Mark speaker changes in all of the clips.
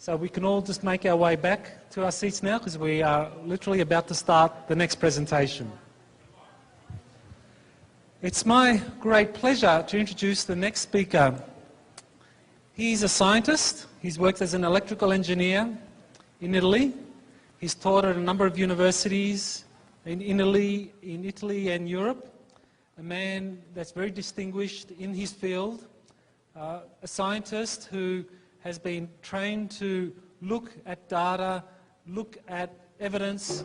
Speaker 1: So we can all just make our way back to our seats now because we are literally about to start the next presentation. It's my great pleasure to introduce the next speaker. He's a scientist. He's worked as an electrical engineer in Italy. He's taught at a number of universities in Italy and Europe. A man that's very distinguished in his field. A scientist who has been trained to look at data, look at evidence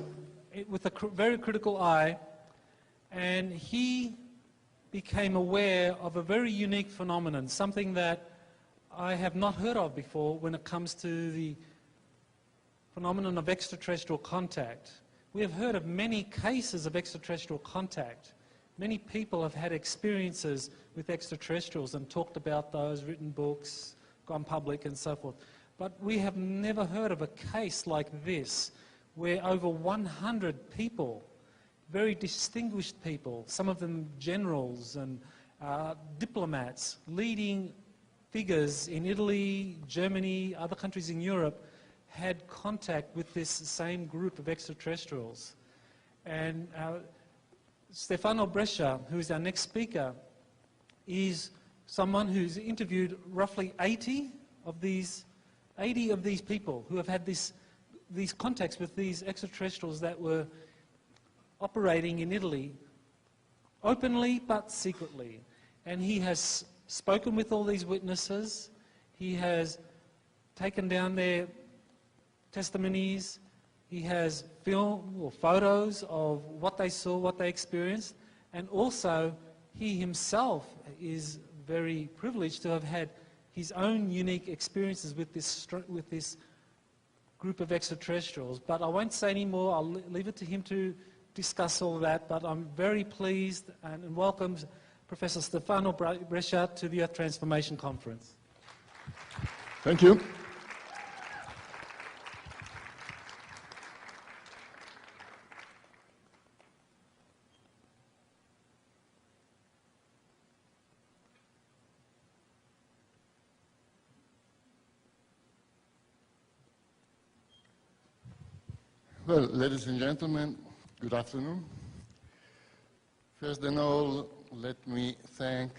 Speaker 1: with a very critical eye. And he became aware of a very unique phenomenon, something that I have not heard of before when it comes to the phenomenon of extraterrestrial contact. We have heard of many cases of extraterrestrial contact. Many people have had experiences with extraterrestrials and talked about those, written books, gone public and so forth. But we have never heard of a case like this where over 100 people, very distinguished people, some of them generals and diplomats, leading figures in Italy, Germany, other countries in Europe, had contact with this same group of extraterrestrials. And Stefano Breccia, who is our next speaker, is someone who's interviewed roughly 80 of these people who have had these contacts with these extraterrestrials that were operating in Italy, openly but secretly. And he has spoken with all these witnesses. He has taken down their testimonies. He has film or photos of what they saw, what they experienced. And also, he himself is very privileged to have had his own unique experiences with this group of extraterrestrials. But I won't say any more. I'll leave it to him to discuss all that, but I'm very pleased and welcome Professor Stefano Breccia to the Earth Transformation Conference.
Speaker 2: Thank you. Well, ladies and gentlemen, good afternoon. First of all, let me thank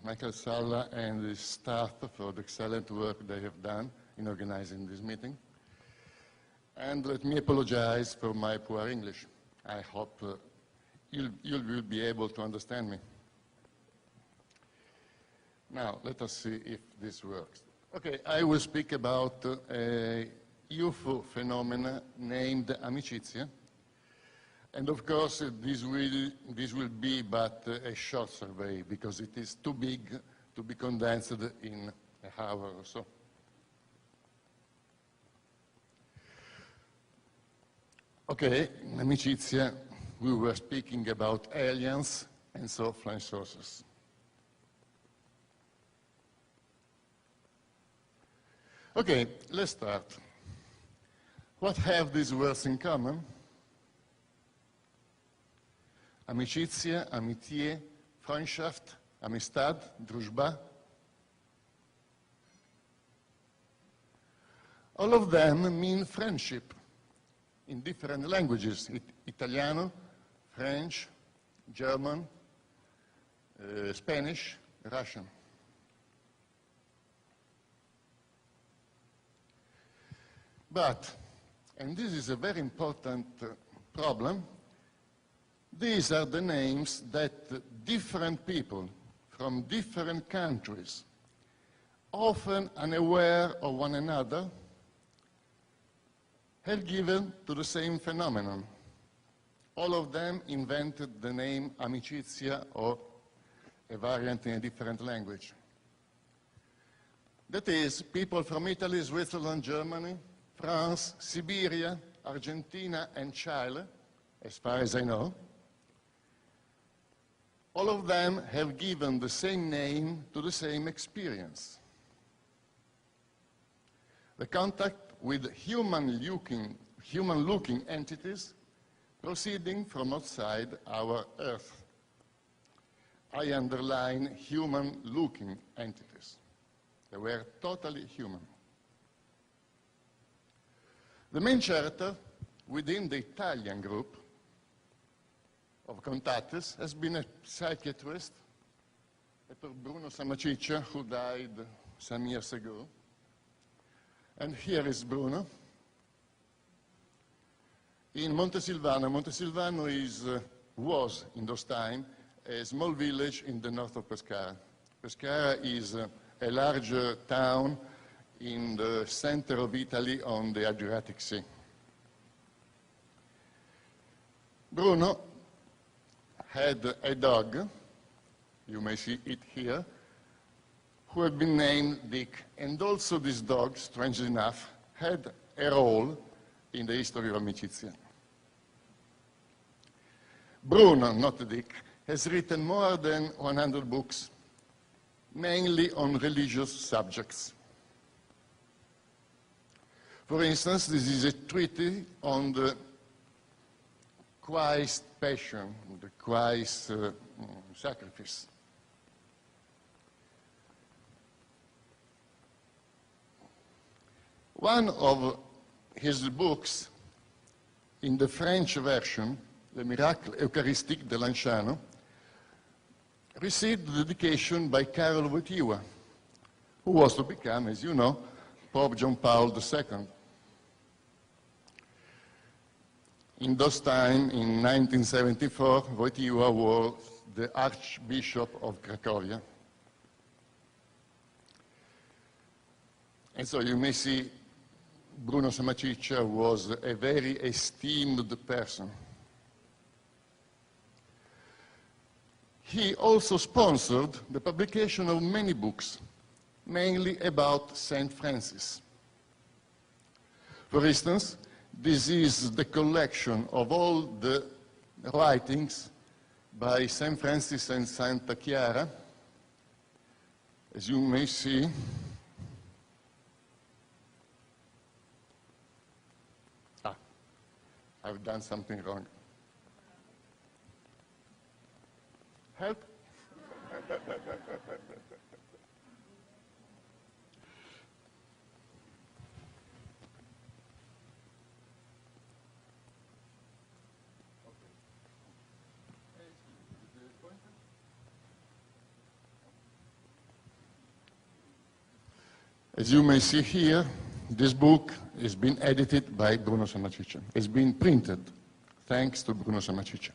Speaker 2: Michael Salla and his staff for the excellent work they have done in organizing this meeting. And let me apologize for my poor English. I hope you will be able to understand me. Now, let us see if this works. Okay, I will speak about a UFO phenomena named amicizia. And of course, this will be but a short survey because it is too big to be condensed in an hour or so. Okay, in amicizia, we were speaking about aliens and so flying saucers. Okay, let's start. What have these words in common? Amicizia, amitié, Freundschaft, amistad, družba. All of them mean friendship in different languages, Italiano, French, German, Spanish, Russian. But, and this is a very important problem, these are the names that different people from different countries, often unaware of one another, have given to the same phenomenon. All of them invented the name amicizia or a variant in a different language. That is, people from Italy, Switzerland, Germany, France, Siberia, Argentina, and Chile, as far as I know, all of them have given the same name to the same experience. The contact with human-looking entities proceeding from outside our Earth. I underline human-looking entities. They were totally human. The main character within the Italian group of Contattis has been a psychiatrist, Dr. Bruno Samaciccia, who died some years ago. And here is Bruno. In Montesilvano. Montesilvano was, in those times, a small village in the north of Pescara. Pescara is a larger town in the center of Italy on the Adriatic Sea. Bruno had a dog, you may see it here, who had been named Dick. And also this dog, strangely enough, had a role in the history of Amicizia. Bruno, not Dick, has written more than 100 books, mainly on religious subjects. For instance, this is a treatise on the Christ Passion, the Christ sacrifice. One of his books, in the French version, Le Miracle Eucharistique de Lanciano, received dedication by Karol Wojtyła, who was to become, as you know, Pope John Paul II. In those times, in 1974, Wojtyła was the Archbishop of Cracovia. And so you may see Bruno Samaciccia was a very esteemed person. He also sponsored the publication of many books, mainly about Saint Francis. For instance, this is the collection of all the writings by Saint Francis and Santa Chiara. As you may see, I've done something wrong. Help? As you may see here, this book has been edited by Bruno Samaciccia. It's been printed thanks to Bruno Samaciccia.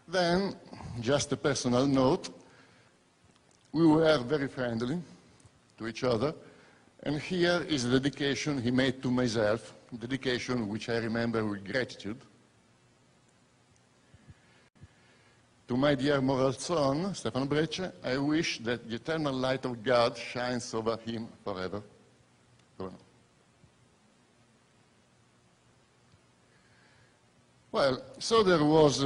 Speaker 2: Then, just a personal note, we were very friendly to each other, and here is the dedication he made to myself, a dedication which I remember with gratitude. To my dear moral son, Stefano Breccia, I wish that the eternal light of God shines over him forever. Bruno. Well, so there was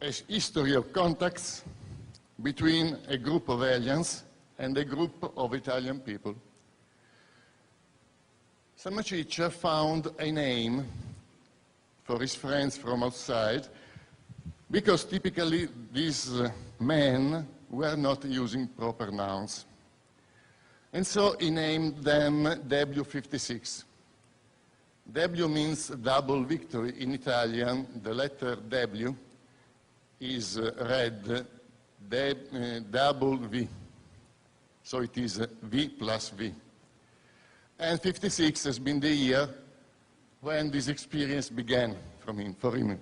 Speaker 2: a history of contacts between a group of aliens and a group of Italian people. Samaciccia found a name for his friends from outside, because typically these men were not using proper nouns. And so he named them W56. W means double victory. In Italian, the letter W is read double V. So it is V plus V. And 56 has been the year when this experience began for him.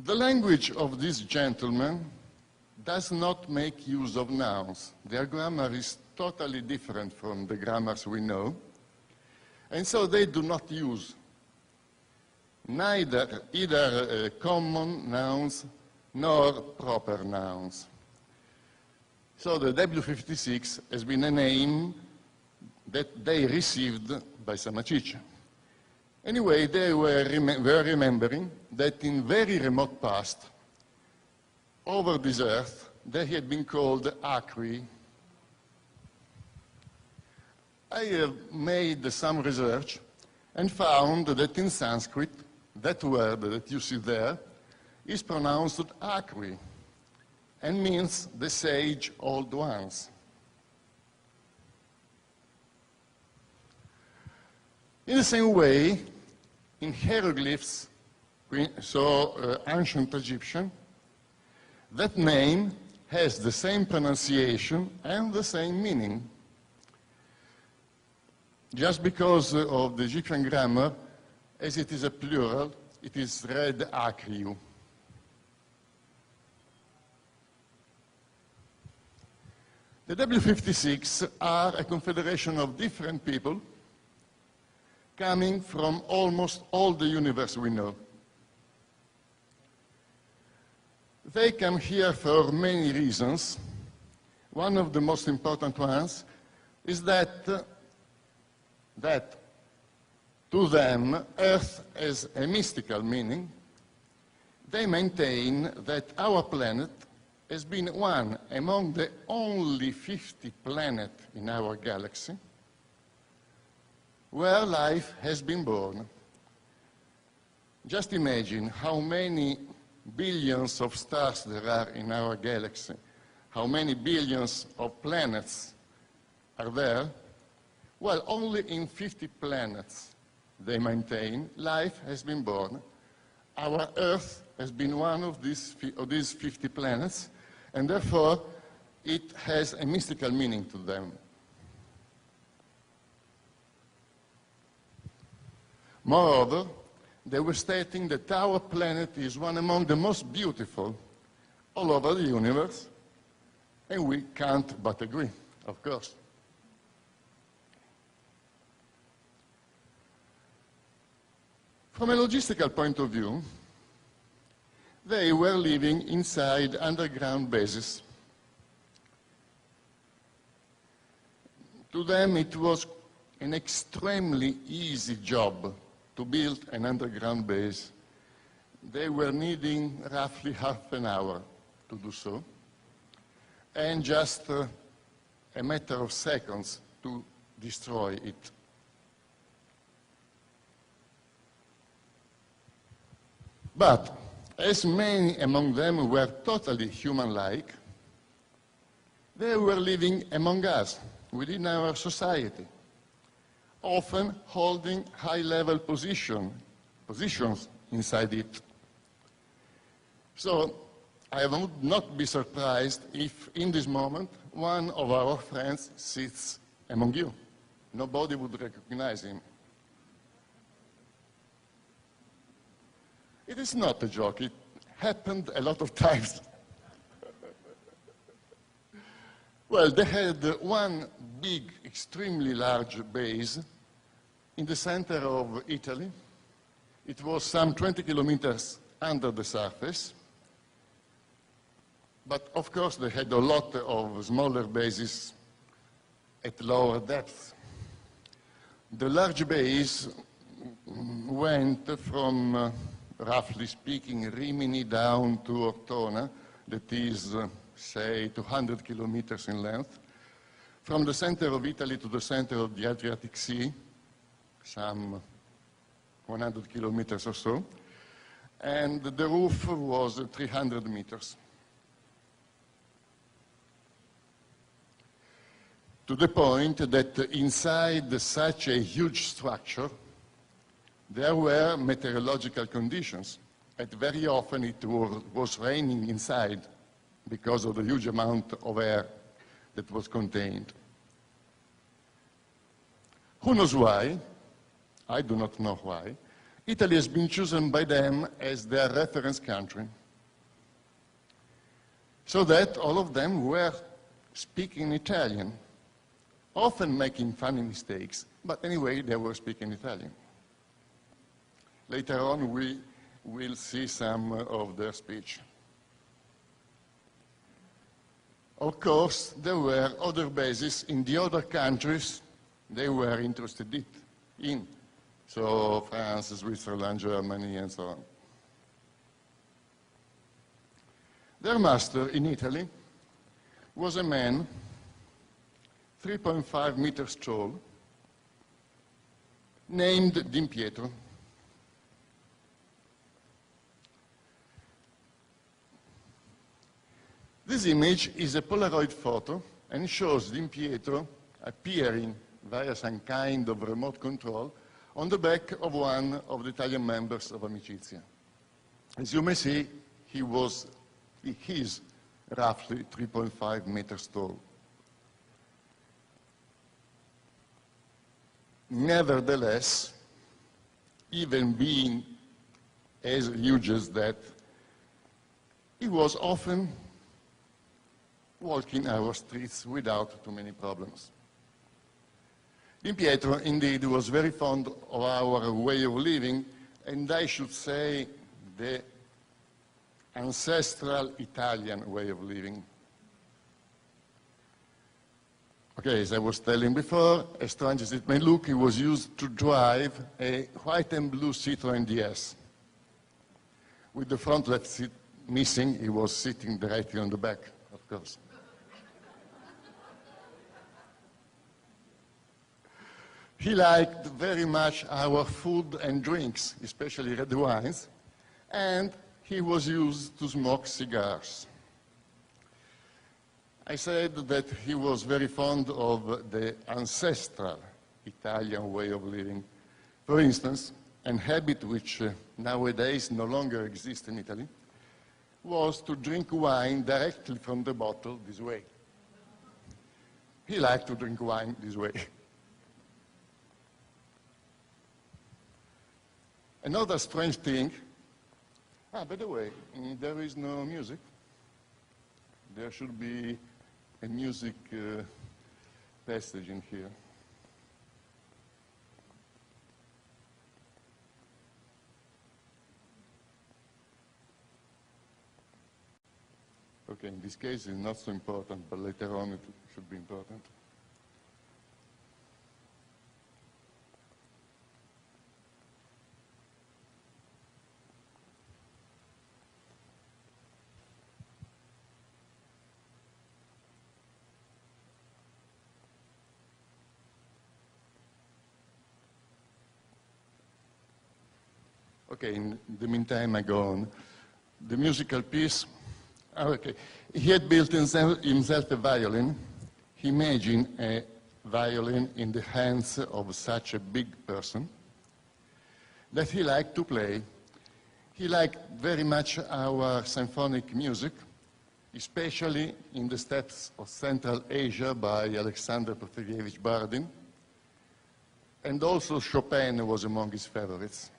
Speaker 2: The language of this gentleman does not make use of nouns. Their grammar is totally different from the grammars we know, and so they do not use either common nouns nor proper nouns. So the W56 has been a name that they received by Samaciccia. Anyway, they were remembering that in very remote past, over this earth, they had been called Akrij. I have made some research and found that in Sanskrit, that word that you see there is pronounced Akrij. and means the sage old ones. In the same way, in hieroglyphs, so ancient Egyptian, that name has the same pronunciation and the same meaning. Just because of the Egyptian grammar, as it is a plural, it is read Akrij. The W56 are a confederation of different people coming from almost all the universe we know. They come here for many reasons. One of the most important ones is that to them, Earth has a mystical meaning. They maintain that our planet has been one among the only 50 planets in our galaxy where life has been born. Just imagine how many billions of stars there are in our galaxy, how many billions of planets are there. Well, only in 50 planets, they maintain, life has been born. Our Earth has been one of these 50 planets, and therefore it has a mystical meaning to them. Moreover, they were stating that our planet is one among the most beautiful all over the universe, and we can't but agree, of course. From a logistical point of view, they were living inside underground bases. To them, it was an extremely easy job to build an underground base. They were needing roughly half an hour to do so, and just a matter of seconds to destroy it. But as many among them were totally human-like, they were living among us, within our society, often holding high-level positions inside it. So I would not be surprised if, in this moment, one of our friends sits among you. Nobody would recognize him. It is not a joke. It happened a lot of times. Well, they had one big, extremely large base in the center of Italy. It was some 20 kilometers under the surface. But of course, they had a lot of smaller bases at lower depths. The large base went from, roughly speaking, Rimini down to Ortona, that is, say, 200 kilometers in length. From the center of Italy to the center of the Adriatic Sea, some 100 kilometers or so, and the roof was 300 meters. To the point that inside such a huge structure, there were meteorological conditions, and very often it was raining inside because of the huge amount of air that was contained. Who knows why? I do not know why. Italy has been chosen by them as their reference country, so that all of them were speaking Italian, often making funny mistakes, but anyway, they were speaking Italian. Later on, we will see some of their speech. Of course, there were other bases in the other countries they were interested in. So France, Switzerland, Germany, and so on. Their master in Italy was a man 3.5 meters tall, named Din Pietro. This image is a Polaroid photo and shows Din Pietro appearing via some kind of remote control on the back of one of the Italian members of Amicizia. As you may see, he is roughly 3.5 meters tall. Nevertheless, even being as huge as that, he was often walking our streets without too many problems. Din Pietro, indeed, was very fond of our way of living, and I should say the ancestral Italian way of living. Okay, as I was telling before, as strange as it may look, he was used to drive a white and blue Citroën DS. With the front left seat missing, he was sitting directly on the back, of course. He liked very much our food and drinks, especially red wines, and he was used to smoke cigars. I said that he was very fond of the ancestral Italian way of living. For instance, an habit which nowadays no longer exists in Italy was to drink wine directly from the bottle this way. He liked to drink wine this way. Another strange thing, by the way, there is no music. There should be a music passage in here. Okay, in this case it's not so important, but later on it should be important. Okay, in the meantime I go on. The musical piece, okay. He had built himself a violin. He imagined a violin in the hands of such a big person that he liked to play. He liked very much our symphonic music, especially in the steppes of Central Asia by Alexander Porfiryevich Bardin, and also Chopin was among his favorites.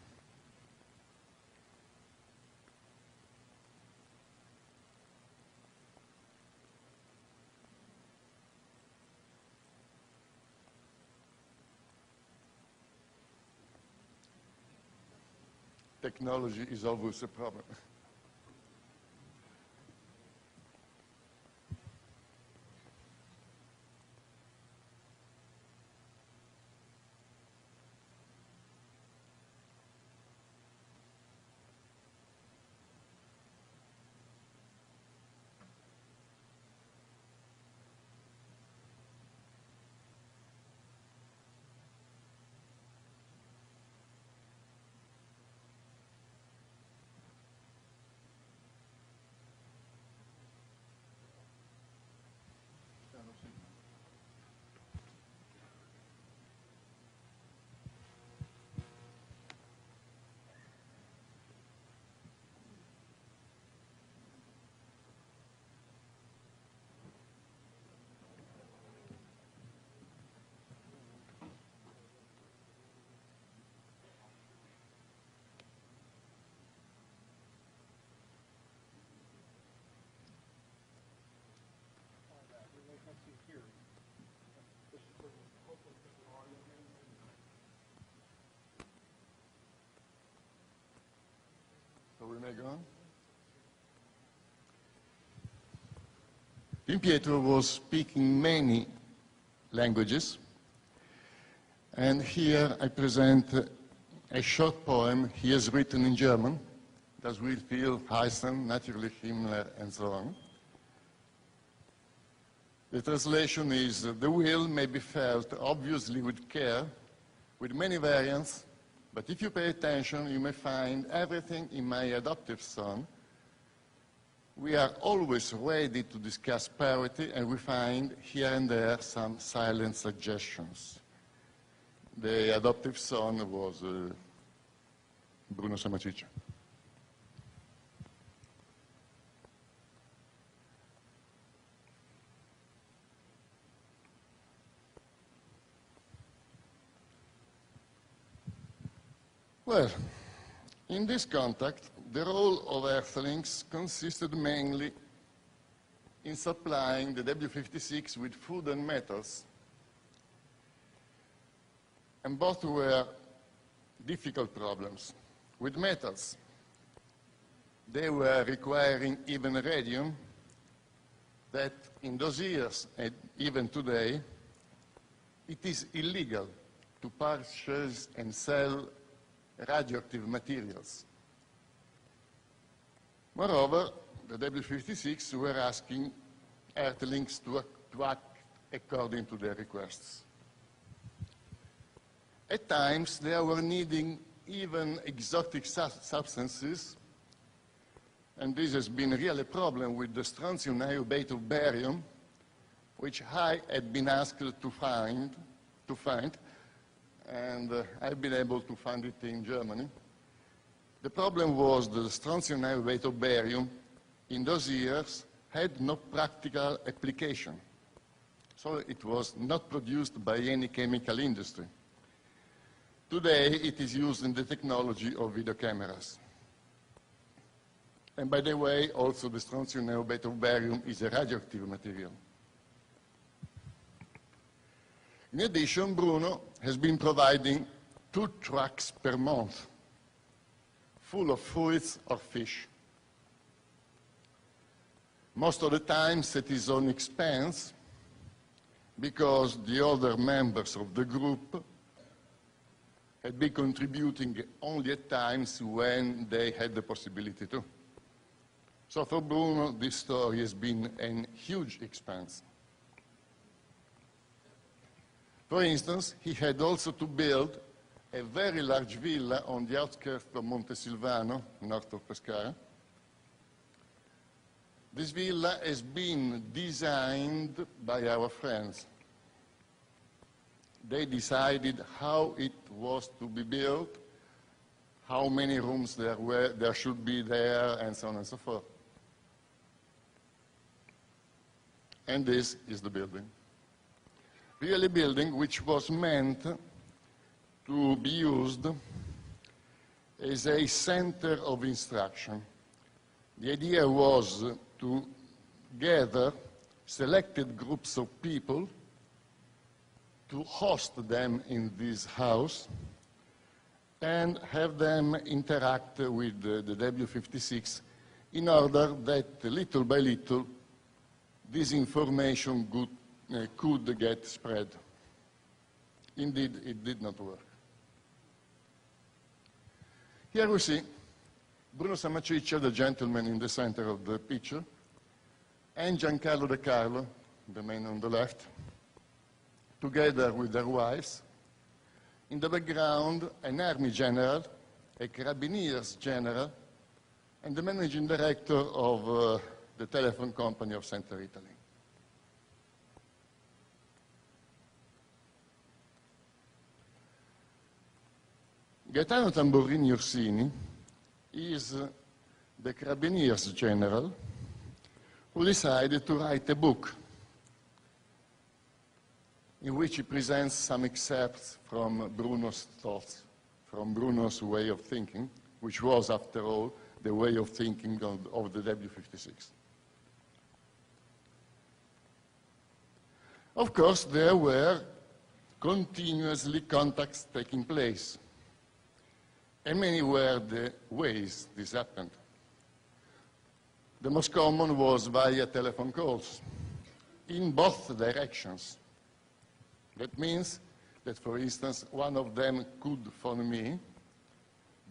Speaker 2: Technology is always a problem. So we may go on. Din Pietro was speaking many languages, and here I present a short poem he has written in German, Das Will viel heißen, natürlich Himmler, and so on. The translation is, the will may be felt obviously with care, with many variants, but if you pay attention, you may find everything in my adoptive son we are always ready to discuss parity, and we find here and there some silent suggestions. The adoptive son was Bruno Samaciccia. Well, in this contact, the role of Earthlings consisted mainly in supplying the W56 with food and metals. And both were difficult problems. With metals, they were requiring even radium that in those years, and even today, it is illegal to purchase and sell radioactive materials. Moreover, the W56 were asking Earthlings to act according to their requests. At times, they were needing even exotic substances, and this has been really a problem with the strontium niobate of barium, which I had been asked to find, and I've been able to find it in Germany. The problem was the strontium niobate of barium in those years had no practical application, so it was not produced by any chemical industry. Today, it is used in the technology of video cameras. And by the way, also the strontium niobate of barium is a radioactive material. In addition, Bruno has been providing 2 trucks per month full of fruits or fish. Most of the times it is on expense because the other members of the group had been contributing only at times when they had the possibility to. So for Bruno, this story has been a huge expense. For instance, he had also to build a very large villa on the outskirts of Montesilvano, north of Pescara. This villa has been designed by our friends. They decided how it was to be built, how many rooms there should be there, and so on and so forth. And this is the building. Really building which was meant to be used as a center of instruction. The idea was to gather selected groups of people to host them in this house and have them interact with the W56 in order that little by little this information could get spread. Indeed, it did not work. Here we see Bruno Samaciccia, the gentleman in the center of the picture, and Giancarlo De Carlo, the man on the left, together with their wives. In the background, an army general, a Carabiniers general, and the managing director of the telephone company of Central Italy. Gaetano Tamburrini Orsini is the Carabiniers general who decided to write a book in which he presents some excerpts from Bruno's thoughts, from Bruno's way of thinking, which was, after all, the way of thinking of the W56. Of course, there were continuously contacts taking place, and many were the ways this happened. The most common was via telephone calls, in both directions. That means that, for instance, one of them could phone me,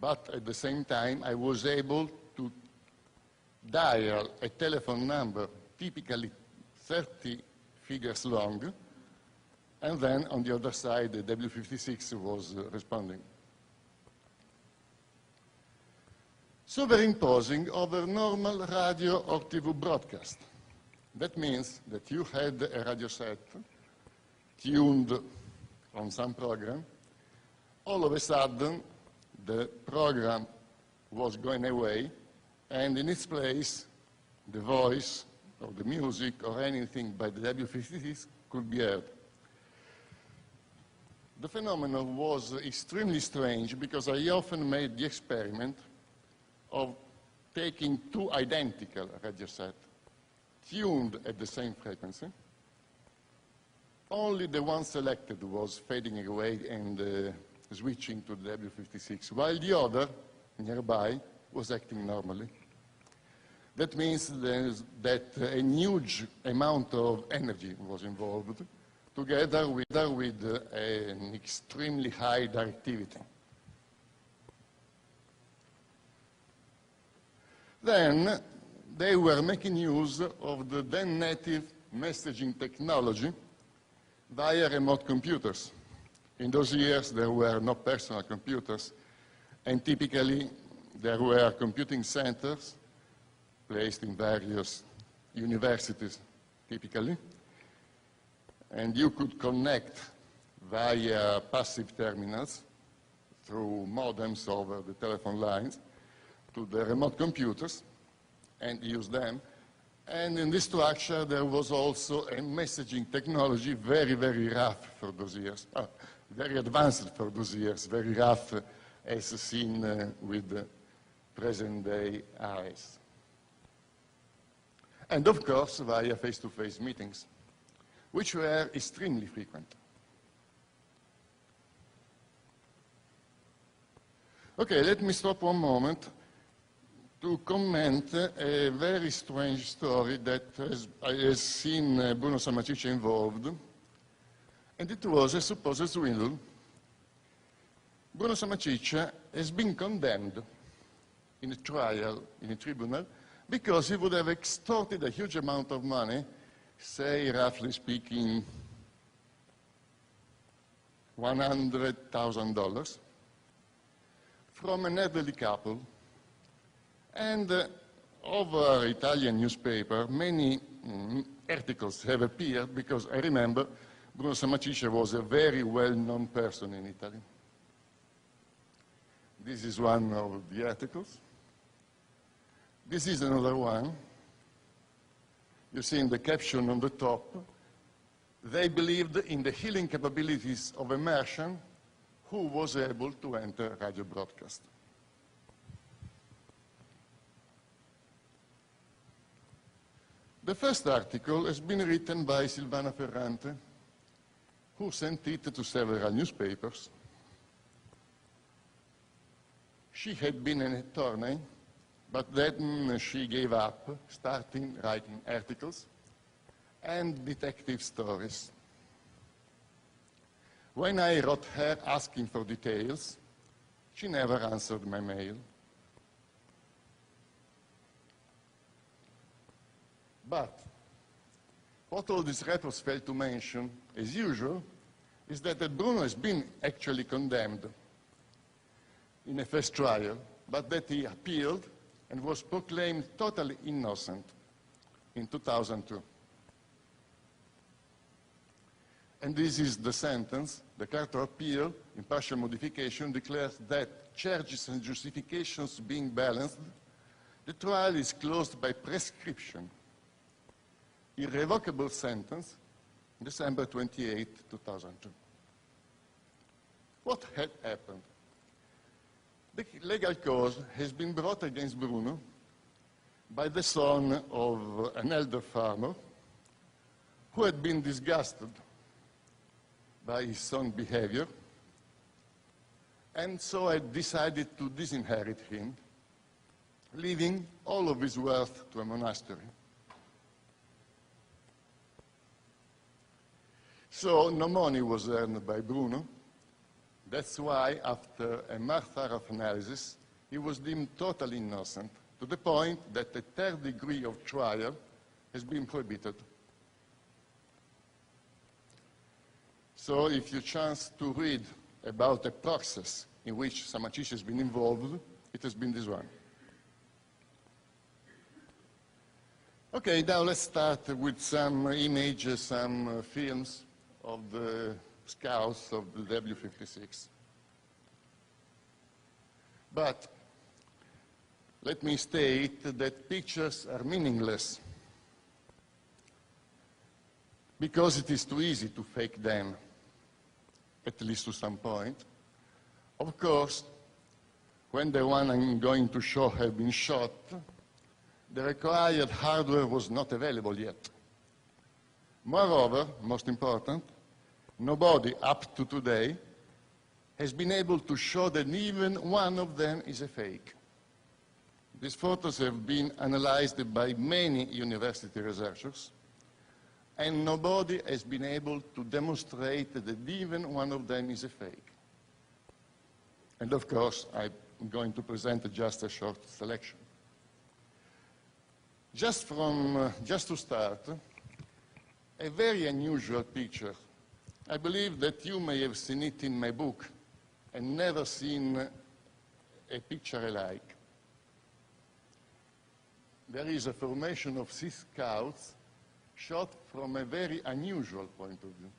Speaker 2: but at the same time I was able to dial a telephone number, typically 30 figures long, and then on the other side the W56 was responding. superimposing over normal radio or TV broadcast. That means that you had a radio set tuned on some program. All of a sudden, the program was going away, and in its place, the voice or the music or anything by the W56 could be heard. The phenomenon was extremely strange because I often made the experiment of taking two identical radio sets, tuned at the same frequency. Only the one selected was fading away and switching to the W56, while the other, nearby, was acting normally. That means that a huge amount of energy was involved, together with an extremely high directivity. Then they were making use of the then native messaging technology via remote computers. In those years, there were no personal computers, and typically there were computing centers placed in various universities, typically, and you could connect via passive terminals through modems over the telephone lines to the remote computers and use them. And in this structure, there was also a messaging technology very, very rough for those years, very advanced for those years, very rough as seen with present-day eyes. And of course, via face-to-face meetings, which were extremely frequent. Okay, let me stop one moment to comment a very strange story that has seen Bruno Sammaticcia involved, and it was a supposed swindle. Bruno Sammaticcia has been condemned in a trial, in a tribunal, because he would have extorted a huge amount of money, say, roughly speaking, $100,000, from an elderly couple. And over Italian newspaper, many articles have appeared because I remember Bruno Sammaticcia was a very well-known person in Italy. This is one of the articles. This is another one. You see in the caption on the top, they believed in the healing capabilities of a Martian who was able to enter radio broadcast. The first article has been written by Silvana Ferrante, who sent it to several newspapers. She had been an attorney, but then she gave up, starting writing articles and detective stories. When I wrote her asking for details, she never answered my mail. But what all these reports failed to mention, as usual, is that Bruno has been actually condemned in a first trial, but that he appealed and was proclaimed totally innocent in 2002. And this is the sentence. The Court of Appeal, in partial modification, declares that charges and justifications being balanced, the trial is closed by prescription. Irrevocable sentence, December 28, 2002. What had happened? The legal cause has been brought against Bruno by the son of an elder farmer who had been disgusted by his son's behavior, and so had decided to disinherit him, leaving all of his wealth to a monastery. So no money was earned by Bruno. That's why, after a more thorough analysis, he was deemed totally innocent, to the point that a third degree of trial has been prohibited. So if you chance to read about a process in which Sammaticcia has been involved, it has been this one. Okay, now let's start with some images, some films of the scouts of the W56. But let me state that pictures are meaningless because it is too easy to fake them, at least to some point. Of course, when the one I'm going to show had been shot, the required hardware was not available yet. Moreover, most important, nobody up to today has been able to show that even one of them is a fake. These photos have been analyzed by many university researchers, and nobody has been able to demonstrate that even one of them is a fake. And of course, I'm going to present just a short selection. Just to start, a very unusual picture. I believe that you may have seen it in my book and never seen a picture alike. There is a formation of Sea Scouts shot from a very unusual point of view.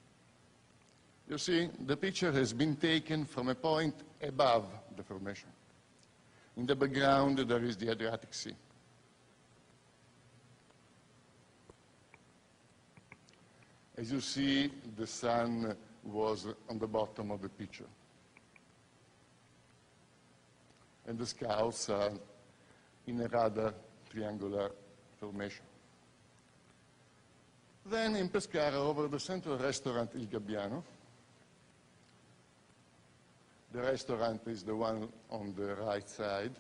Speaker 2: You see, the picture has been taken from a point above the formation. In the background, there is the Adriatic Sea. As you see, the sun was on the bottom of the picture. And the scouts are in a rather triangular formation. Then in Pescara, over the central restaurant Il Gabbiano. The restaurant is the one on the right side.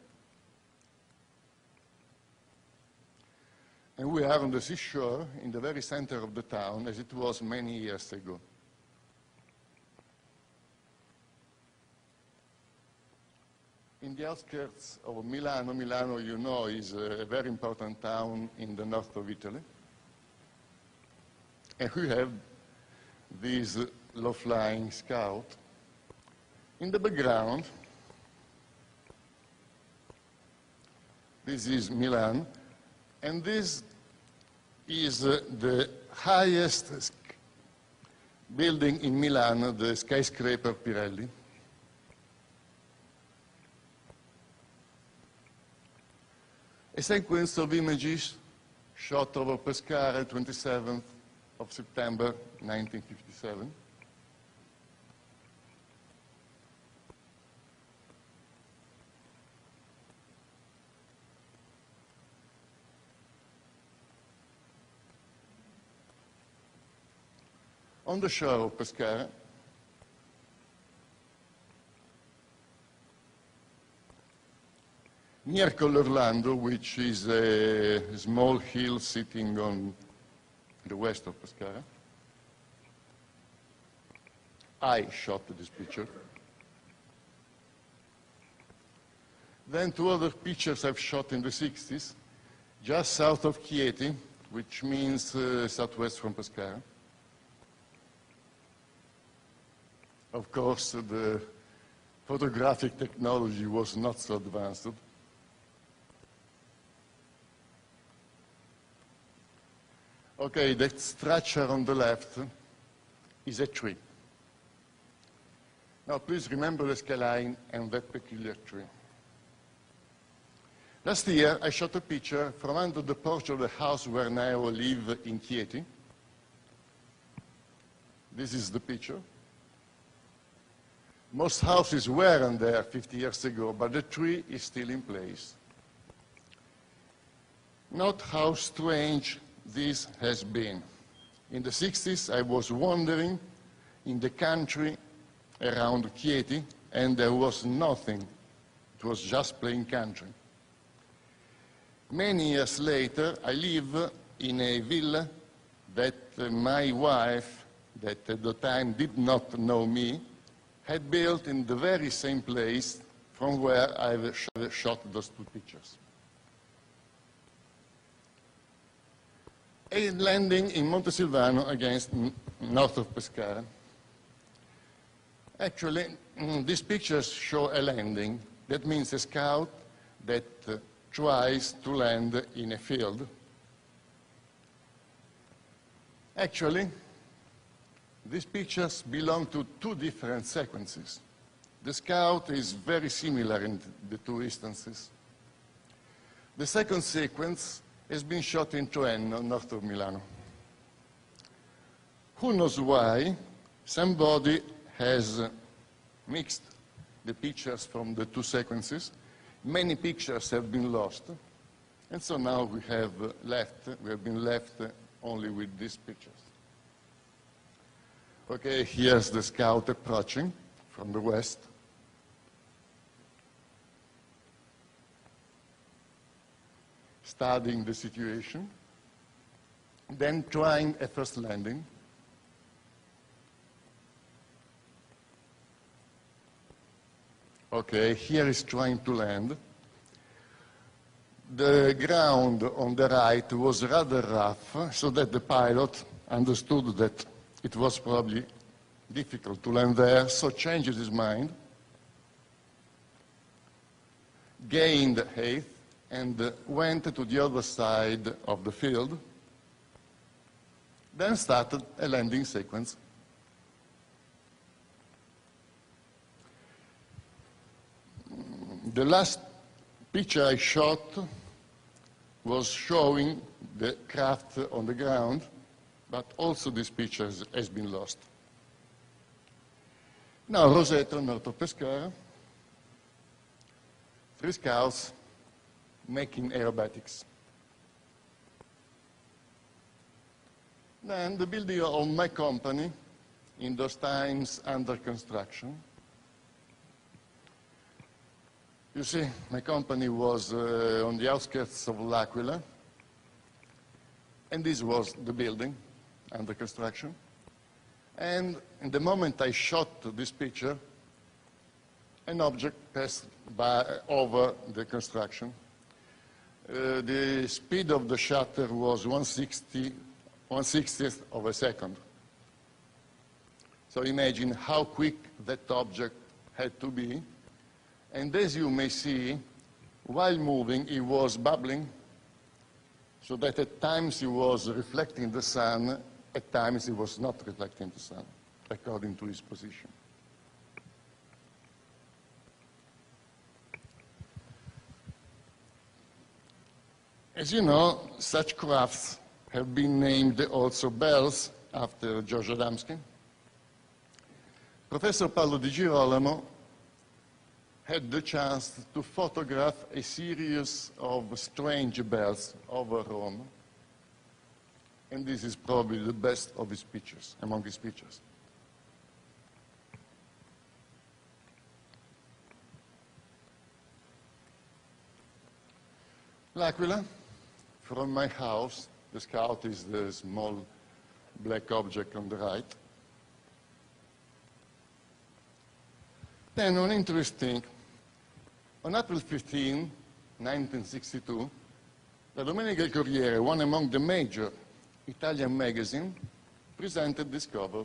Speaker 2: And we are on the seashore in the very center of the town, as it was many years ago. In the outskirts of Milano, Milano, you know, is a very important town in the north of Italy. And we have this low-flying scout. In the background, this is Milan. And this is the highest building in Milan, the skyscraper Pirelli. A sequence of images shot over Pescara, 27th of September, 1957. On the shore of Pescara, near Collorlando, which is a small hill sitting on the west of Pescara. I shot this picture. Then two other pictures I've shot in the 60s, just south of Chieti, which means southwest from Pescara. Of course, the photographic technology was not so advanced. Okay, that structure on the left is a tree. Now, please remember the skyline and that peculiar tree. Last year, I shot a picture from under the porch of the house where now I live in Chieti. This is the picture. Most houses weren't there 50 years ago, but the tree is still in place. Note how strange this has been. In the 60s, I was wandering in the country around Chieti, and there was nothing. It was just plain country. Many years later, I live in a villa that my wife, that at the time did not know me, had built in the very same place from where I shot those two pictures. A landing in Montesilvano against north of Pescara. Actually, these pictures show a landing. That means a scout that tries to land in a field. Actually, these pictures belong to two different sequences. The scout is very similar in the two instances. The second sequence has been shot in Troeno, north of Milano. Who knows why somebody has mixed the pictures from the two sequences. Many pictures have been lost, and so now we have been left only with these pictures. Okay, here's the scout approaching from the west. Studying the situation, then trying a first landing. Okay, here is trying to land. The ground on the right was rather rough, so that the pilot understood that it was probably difficult to land there, so changed his mind, gained height, and went to the other side of the field, then started a landing sequence. The last picture I shot was showing the craft on the ground, but also this picture has been lost. Now, Roseto, north of Pescara, 3 scouts making aerobatics. Then the building of my company, in those times under construction. You see, my company was on the outskirts of L'Aquila, and this was the building under construction. And in the moment I shot this picture, an object passed over the construction. The speed of the shutter was 1/60th of a second. So imagine how quick that object had to be. And as you may see, while moving, it was bubbling, so that at times it was reflecting the sun, at times it was not reflecting the sun, according to its position. As you know, such crafts have been named also bells after George Adamski. Professor Paolo Di Girolamo had the chance to photograph a series of strange bells over Rome, and this is probably the best of his pictures, among his pictures. L'Aquila, from my house, the scout is the small black object on the right. Then on April 15, 1962, La Domenica del Corriere, one among the major Italian magazines, presented this cover.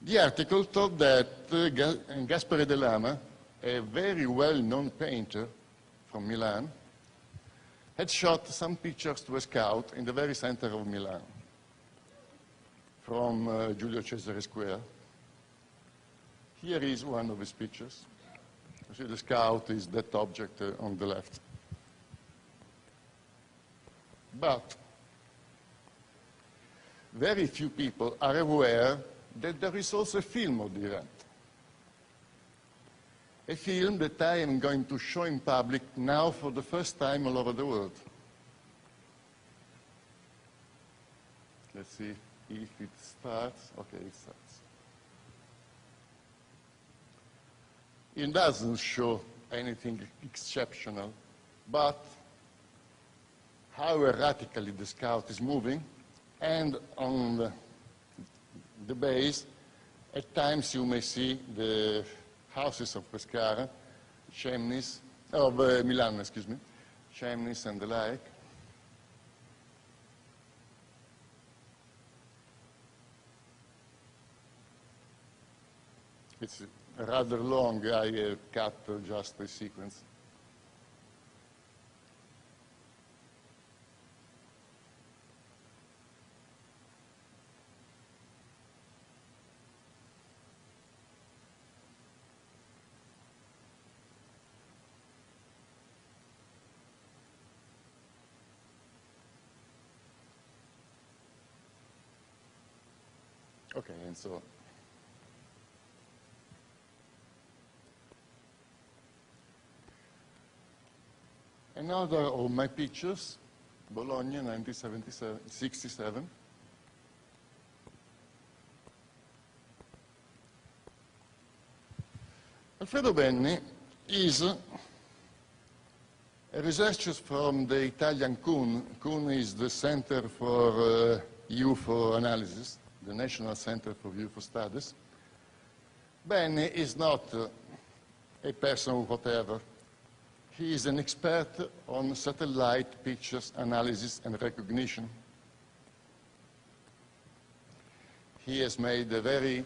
Speaker 2: The article told that Gaspare de Lama, a very well-known painter from Milan, had shot some pictures to a scout in the very center of Milan, from Giulio Cesare Square. Here is one of his pictures. You see the scout is that object on the left. But very few people are aware that there is also a film of the event. A film that I am going to show in public now for the first time all over the world. Let's see if it starts. Okay, it starts. It doesn't show anything exceptional, but how erratically the scout is moving, and on the base, at times you may see the houses of Pescara, chimneys, of Milan, excuse me, chimneys and the like. It's rather long, I cut just a sequence. Okay, and so another of my pictures, Bologna, 1967. Alfredo Benni is a researcher from the Italian CUN. CUN is the Center for UFO Analysis, the National Center for UFO Studies. Benni is not a person whatever. He is an expert on satellite pictures analysis and recognition. He has made a very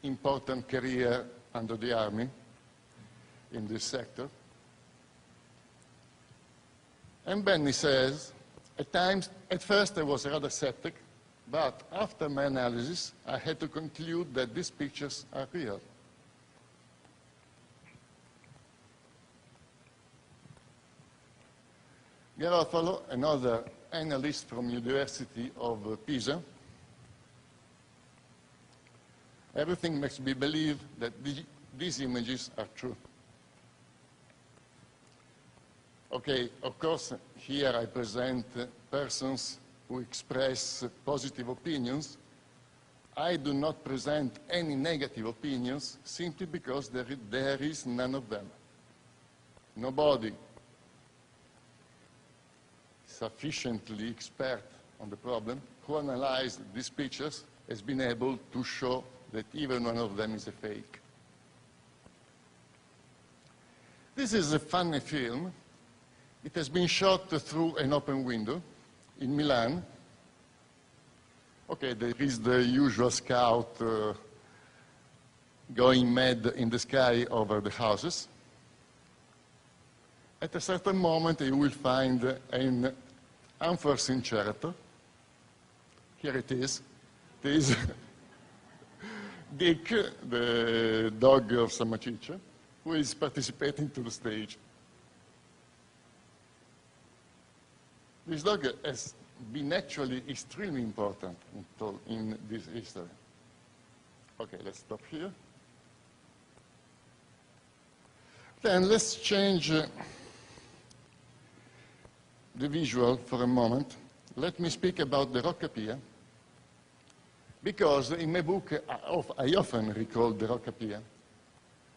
Speaker 2: important career under the Army in this sector. And Benni says, at first I was rather skeptic, but after my analysis, I had to conclude that these pictures are real. Garofalo, another analyst from University of Pisa, everything makes me believe that these images are true. Okay, of course, here I present persons who express positive opinions. I do not present any negative opinions simply because there is none of them. Nobody sufficiently expert on the problem who analyzed these pictures has been able to show that even one of them is a fake. This is a funny film. It has been shot through an open window in Milan. Okay, there is the usual scout going mad in the sky over the houses. At a certain moment, you will find an unforeseen character. Here it is. There is Dick, the dog of Samachicha, who is participating to the stage. This dog has been actually extremely important in this history. Okay, let's stop here. Then let's change the visual for a moment. Let me speak about the Rocca Pia, because in my book I often recall the Rocca Pia.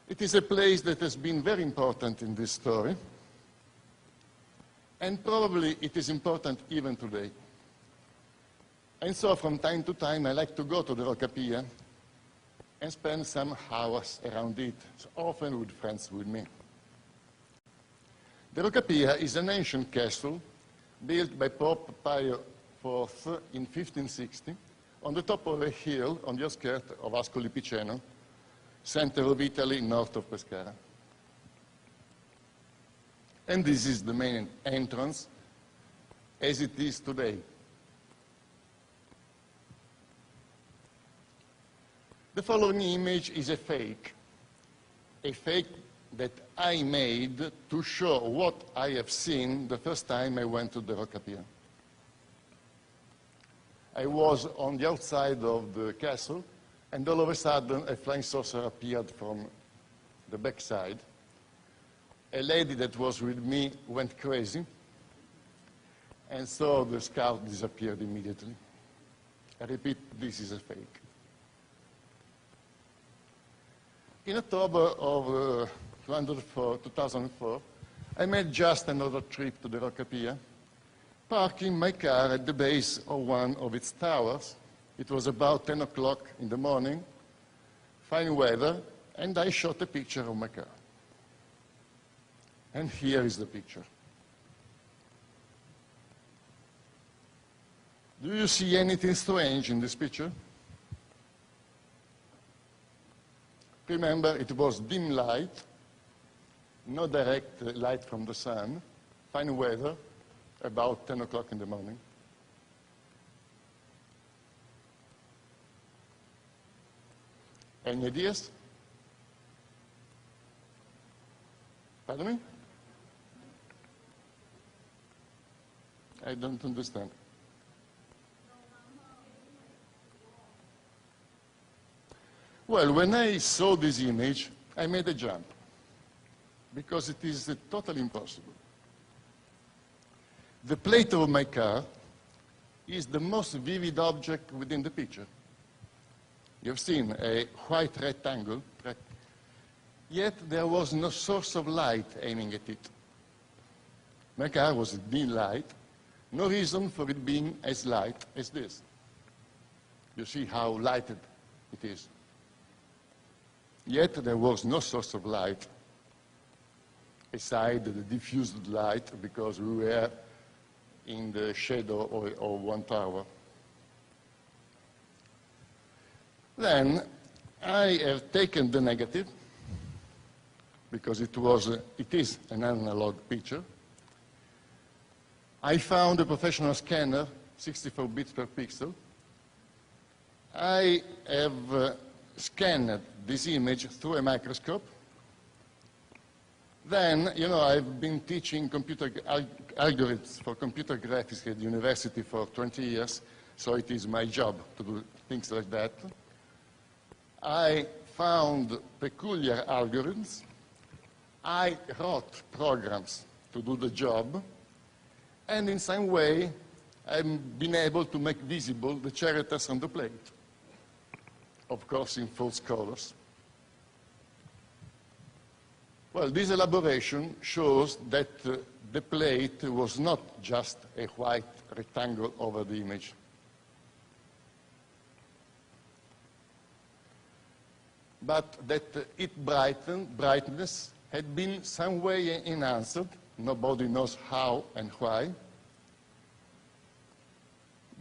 Speaker 2: It is a place that has been very important in this story, and probably it is important even today. And so from time to time I like to go to the Rocca Pia and spend some hours around it, so often with friends with me. The Rocca Pia is an ancient castle built by Pope Pio IV in 1560 on the top of a hill on the outskirts of Ascoli Piceno, center of Italy, north of Pescara. And this is the main entrance as it is today. The following image is a fake that I made to show what I have seen the first time I went to the Rocca Pia. I was on the outside of the castle, and all of a sudden a flying saucer appeared from the backside. A lady that was with me went crazy, and so the scout disappeared immediately. I repeat, this is a fake. In October of 2004, I made just another trip to the Rocca Pia, parking my car at the base of one of its towers. It was about 10 o'clock in the morning, fine weather, and I shot a picture of my car. And here is the picture. Do you see anything strange in this picture? Remember, it was dim light, no direct light from the sun, fine weather, about 10 o'clock in the morning. Any ideas? Pardon me? I don't understand. Well, when I saw this image, I made a jump, because it is totally impossible. The plate of my car is the most vivid object within the picture. You've seen a white rectangle, yet there was no source of light aiming at it. My car was dim light, no reason for it being as light as this. You see how lighted it is. Yet there was no source of light aside the diffused light, because we were in the shadow of one tower. Then I have taken the negative, because it is an analog picture. I found a professional scanner, 64 bits per pixel. I have scanned this image through a microscope. Then, you know, I've been teaching computer algorithms for computer graphics at the university for 20 years, so it is my job to do things like that. I found peculiar algorithms. I wrote programs to do the job, and in some way, I've been able to make visible the characters on the plate, of course in false colors. Well, this elaboration shows that the plate was not just a white rectangle over the image. But that its brightness had been some way enhanced, nobody knows how and why,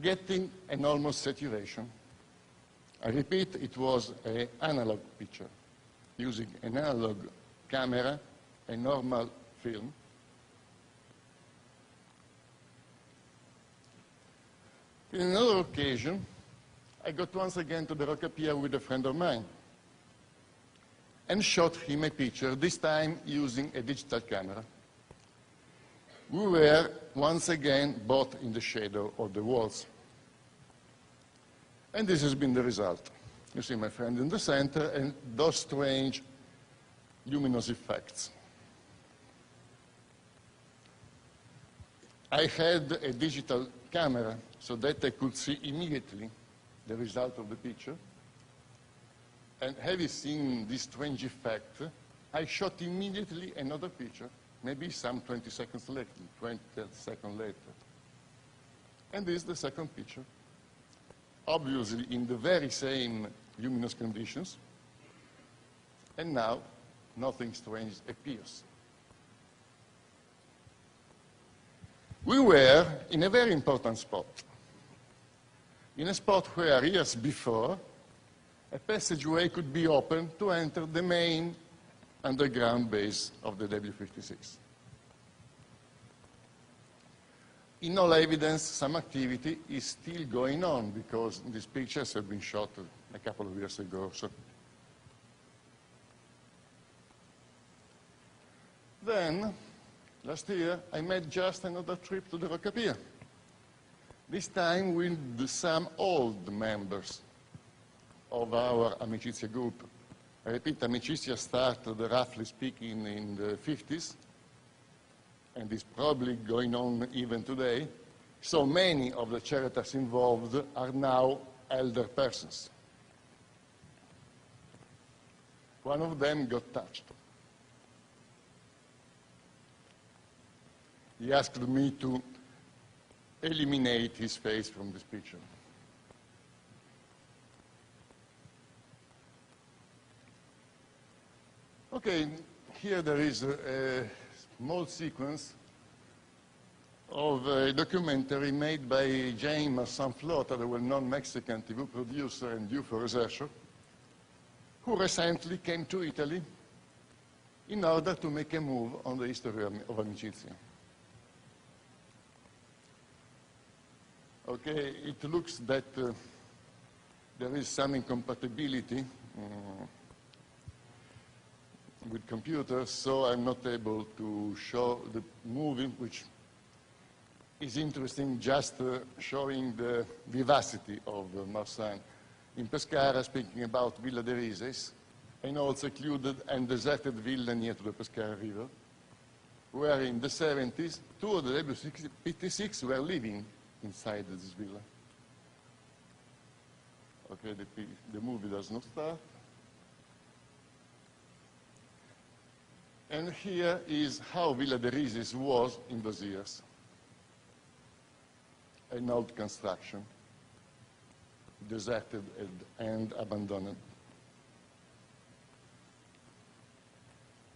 Speaker 2: getting an almost saturation. I repeat, it was an analog picture, using an analog camera, a normal film. In another occasion, I got once again to the Rocca Pia with a friend of mine and shot him a picture, this time using a digital camera. We were once again both in the shadow of the walls. And this has been the result. You see my friend in the center and those strange luminous effects. I had a digital camera so that I could see immediately the result of the picture. And having seen this strange effect, I shot immediately another picture, maybe some 20 seconds later. And this is the second picture, obviously in the very same luminous conditions. And now, nothing strange appears. We were in a very important spot, in a spot where years before, a passageway could be opened to enter the main underground base of the W56. In all evidence, some activity is still going on, because these pictures have been shot a couple of years ago. So. Then, last year, I made just another trip to the Rocca Pia, this time with some old members of our Amicizia group. I repeat, Amicizia started, roughly speaking, in the 50s, and is probably going on even today. So many of the charities involved are now elder persons. One of them got touched. He asked me to eliminate his face from this picture. Okay, here there is a small sequence of a documentary made by Jaime Sanflota, the well-known Mexican TV producer and UFO researcher, who recently came to Italy in order to make a move on the history of Amicizia. Okay, it looks that there is some incompatibility with computers, so I'm not able to show the movie, which is interesting, just showing the vivacity of Marsan. in Pescara, speaking about Villa de Rises, and also included a deserted villa near to the Pescara River, where in the 70s, two of the W56 were living inside this villa. Okay, the movie does not start. And here is how Villa de Rises was in those years. An old construction, deserted and abandoned.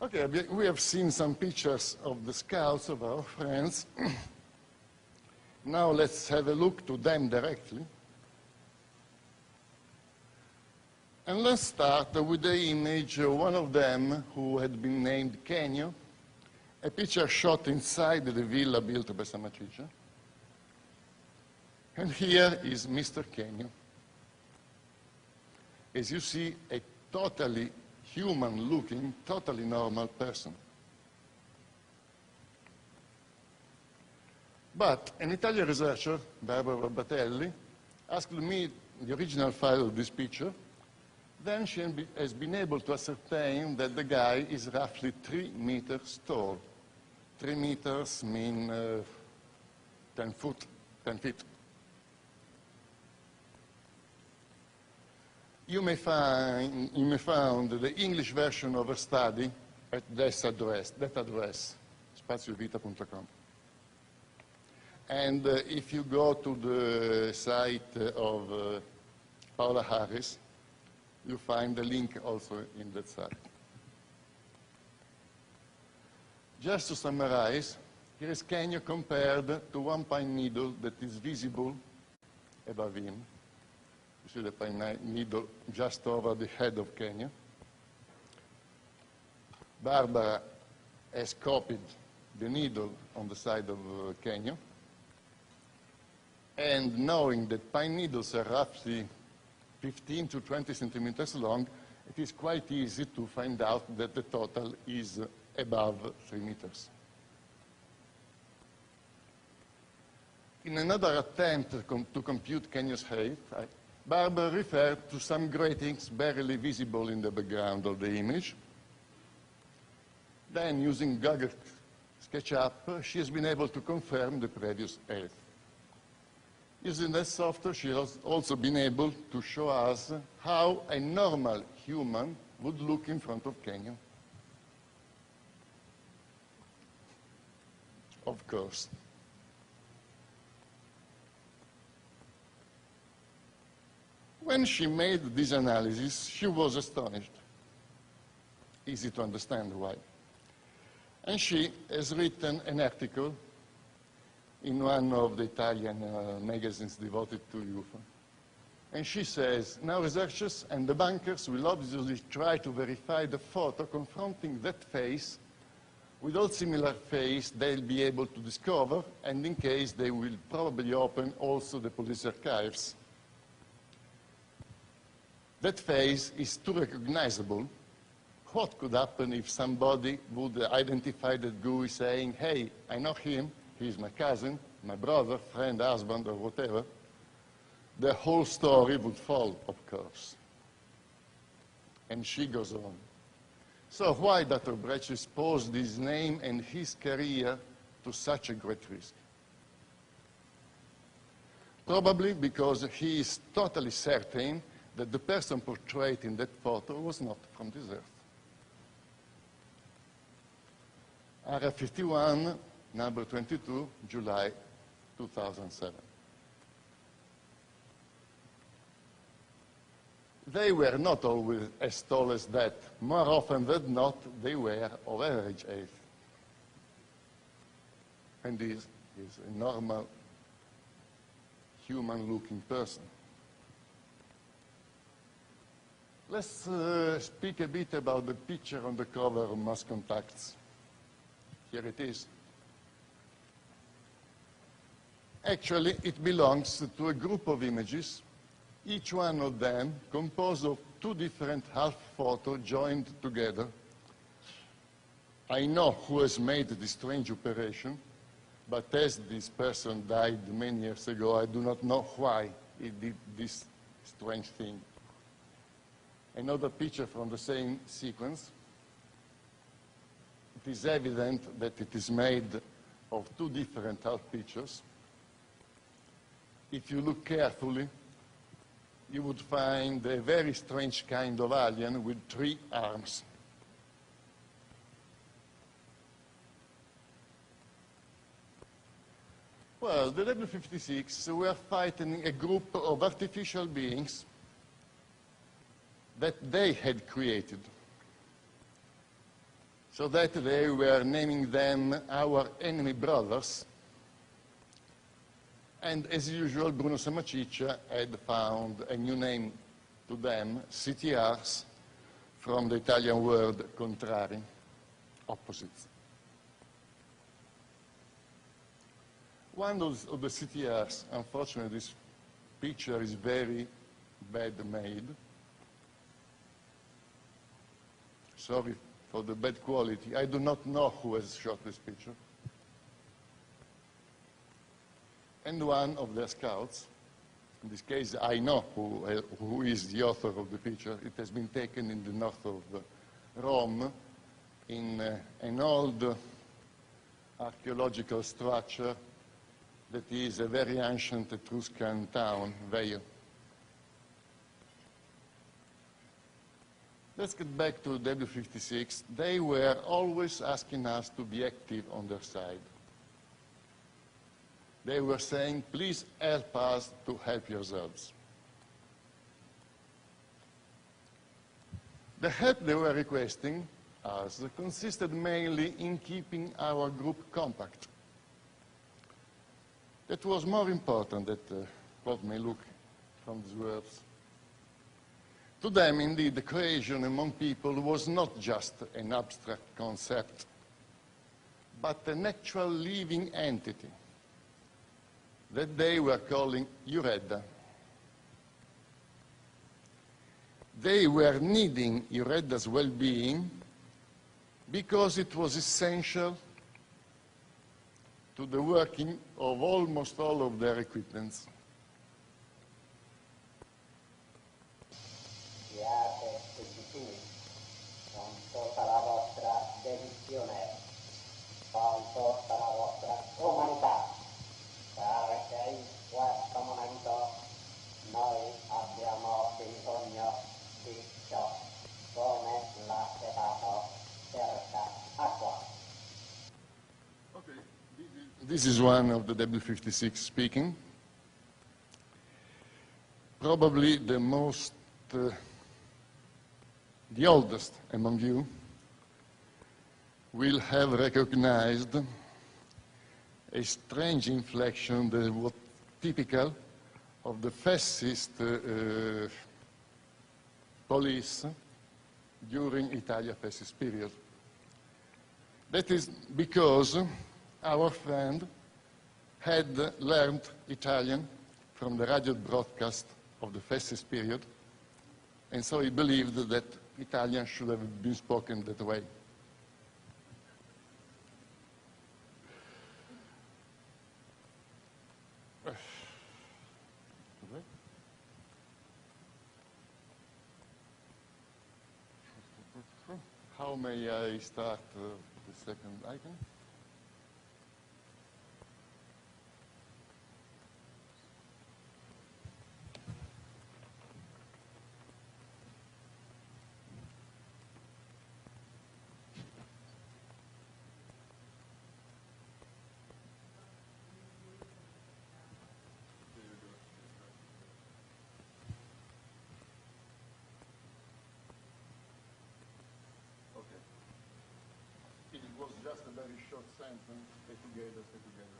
Speaker 2: Okay, we have seen some pictures of the scouts, of our friends. Now let's have a look to them directly. And let's start with the image of one of them who had been named Kenyo, a picture shot inside the villa built by San Macicia. And here is Mr. Kenyo. As you see, a totally human-looking, totally normal person. But an Italian researcher, Barbara Batelli, asked me the original file of this picture. Then she has been able to ascertain that the guy is roughly 3 meters tall. 3 meters mean 10 feet. You may find the English version of a study at that address, spaziovita.com. And if you go to the site of Paola Harris, you find the link also in that site. Just to summarize, here is Kenyo compared to one pine needle that is visible above him. You see the pine needle just over the head of Kenyo. Barbara has copied the needle on the side of Kenyo. And knowing that pine needles are roughly 15 to 20 centimeters long, it is quite easy to find out that the total is above 3 meters. In another attempt to compute Kenyo's height, Barbara referred to some gratings barely visible in the background of the image. Then, using Google SketchUp, she has been able to confirm the previous height. Using that software, she has also been able to show us how a normal human would look in front of Kenyo. Of course. When she made this analysis, she was astonished. Easy to understand why. And she has written an article in one of the Italian magazines devoted to UFO. And she says, now researchers and the bankers will obviously try to verify the photo confronting that face with all similar face they'll be able to discover, and in case they will probably open also the police archives. That face is too recognizable. What could happen if somebody would identify that GUI saying, hey, I know him, he's my cousin, my brother, friend, husband, or whatever? The whole story would fall, of course. And she goes on. So why Dr. Breccia exposed his name and his career to such a great risk? Probably because he is totally certain that the person portrayed in that photo was not from this earth. Area 51, number 22, July 2007. They were not always as tall as that. More often than not, they were of average age. And this is a normal, human-looking person. Let's speak a bit about the picture on the cover of Mass Contacts. Here it is. Actually, it belongs to a group of images, each one of them composed of 2 different half photos joined together. I know who has made this strange operation, but as this person died many years ago, I do not know why he did this strange thing. another picture from the same sequence, it is evident that it is made of two different half pictures. If you look carefully, you would find a very strange kind of alien with 3 arms. Well, the W56 were fighting a group of artificial beings that they had created, so that they were naming them our enemy brothers. And as usual, Bruno Samaciccia had found a new name to them, CTRs, from the Italian word contrari, opposites. One of the CTRs, unfortunately, this picture is very bad made. Sorry for the bad quality. I do not know who has shot this picture. And one of their scouts, in this case I know who is the author of the picture. It has been taken in the north of Rome in an old archaeological structure that is a very ancient Etruscan town, Veio. Let's get back to W56. They were always asking us to be active on their side. They were saying, please help us to help yourselves. The help they were requesting us consisted mainly in keeping our group compact. That was more important than what may look from these words. To them, indeed, the cohesion among people was not just an abstract concept, but an actual living entity that they were calling Iuredda. They were needing Iuredda's well-being because it was essential to the working of almost all of their equipments.
Speaker 3: Siate tutti con tutta la vostra dedizione, con tutta la vostra umanità, perché in questo momento noi abbiamo bisogno di ciò, come l'acetato cerca acqua.
Speaker 2: Okay. This is one of the W56 speaking. Probably the oldest among you will have recognized a strange inflection that was typical of the fascist police during Italia fascist period. That is because our friend had learned Italian from the radio broadcast of the fascist period, and so he believed that Italian should have been spoken that way. How may I start the second icon? It was just a very short sentence, stay together, stay together.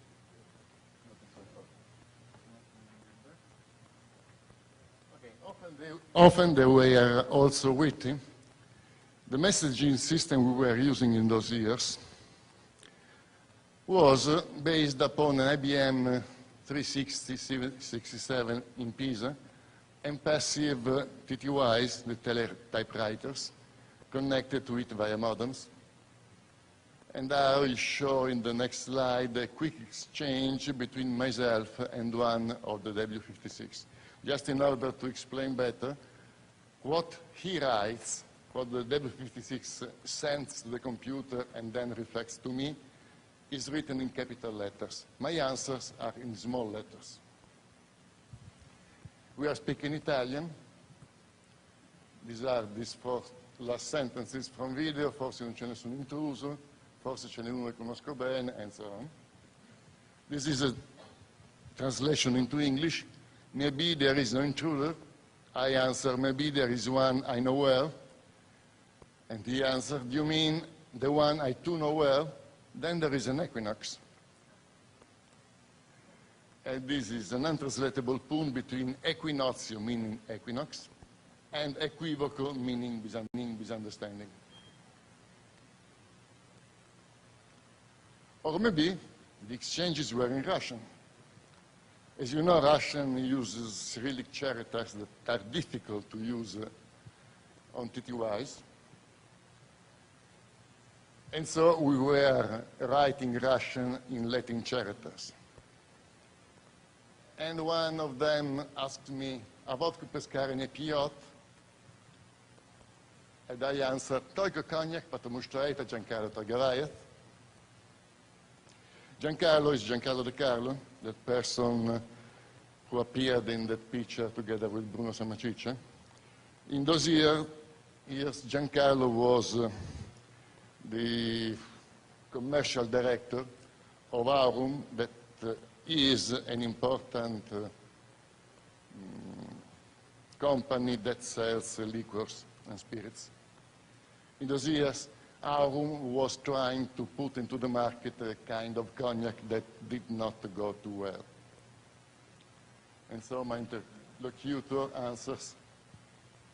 Speaker 2: Okay. Often they were also witty. The messaging system we were using in those years was based upon an IBM 360-67 in Pisa and passive TTYs, the teletypewriters, connected to it via modems. And I will show in the next slide a quick exchange between myself and one of the W56. Just in order to explain better, what he writes, what the W56 sends to the computer and then reflects to me, is written in capital letters. My answers are in small letters. We are speaking Italian. These are these four last sentences from video, forse non c'è nessun intruso, forse ce n'è uno che conosco bene, and so on. This is a translation into English. Maybe there is no intruder. I answer, maybe there is one I know well. And he answered, do you mean the one I too know well? Then there is an equinox. And this is an untranslatable pun between equinoctio, meaning equinox, and equivoco, meaning misunderstanding. Or maybe the exchanges were in Russian. As you know, Russian uses Cyrillic characters that are difficult to use on TTYs. And so we were writing Russian in Latin characters. And one of them asked me, a vodka pescare ne pijot? And I answered, toliko konjak, потому что это Giancarlo торговает. Giancarlo is Giancarlo De Carlo, that person who appeared in that picture together with Bruno Sammacice. In those years, Giancarlo was the commercial director of Aurum, that is an important company that sells liquors and spirits. In those years, Aurum was trying to put into the market a kind of cognac that did not go too well. And so my interlocutor answers,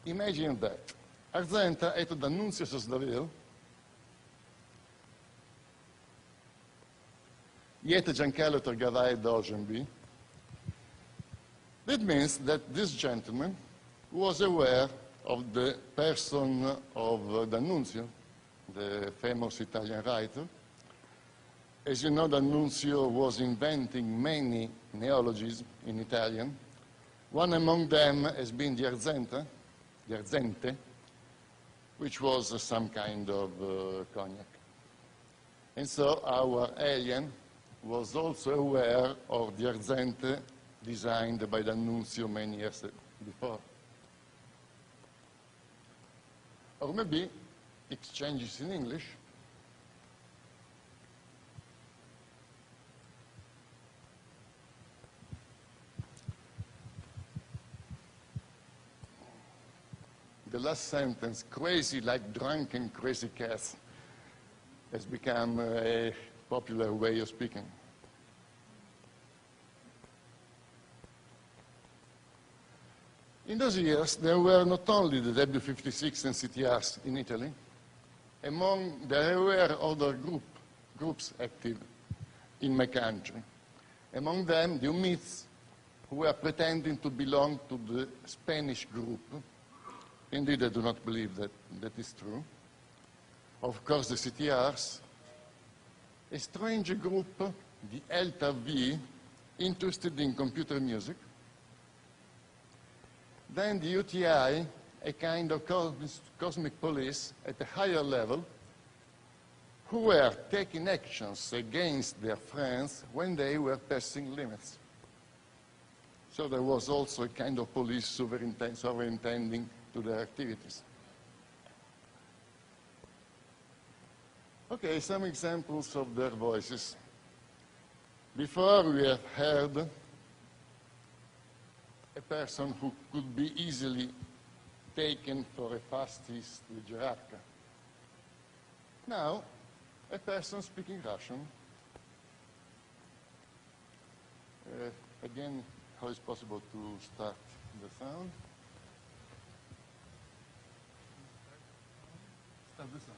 Speaker 2: imagine that. Arzenta ето D'Annunzio создавил, и это Giancarlo торговает должен быть. That means that this gentleman was aware of the person of D'Annunzio, the famous Italian writer. As you know, D'Annunzio was inventing many neologisms in Italian. One among them has been the arzente, which was some kind of cognac. And so our alien was also aware of the arzente designed by D'Annunzio many years before. Or maybe exchanges in English. The last sentence, crazy like drunken crazy cats, has become a popular way of speaking. In those years, there were not only the W56 and CTRs in Italy. There were other groups active in my country. Among them, the UMITs, who were pretending to belong to the Spanish group. Indeed, I do not believe that that is true. Of course, the CTRs, a strange group, the Elta V, interested in computer music. Then the UTI, a kind of cosmic police at a higher level, who were taking actions against their friends when they were passing limits. So there was also a kind of police superintending to their activities. Okay, some examples of their voices. Before we have heard a person who could be easily taken for a fascist gerarcha. Now, a person speaking Russian. Again, how is possible to start the sound? Start the sound.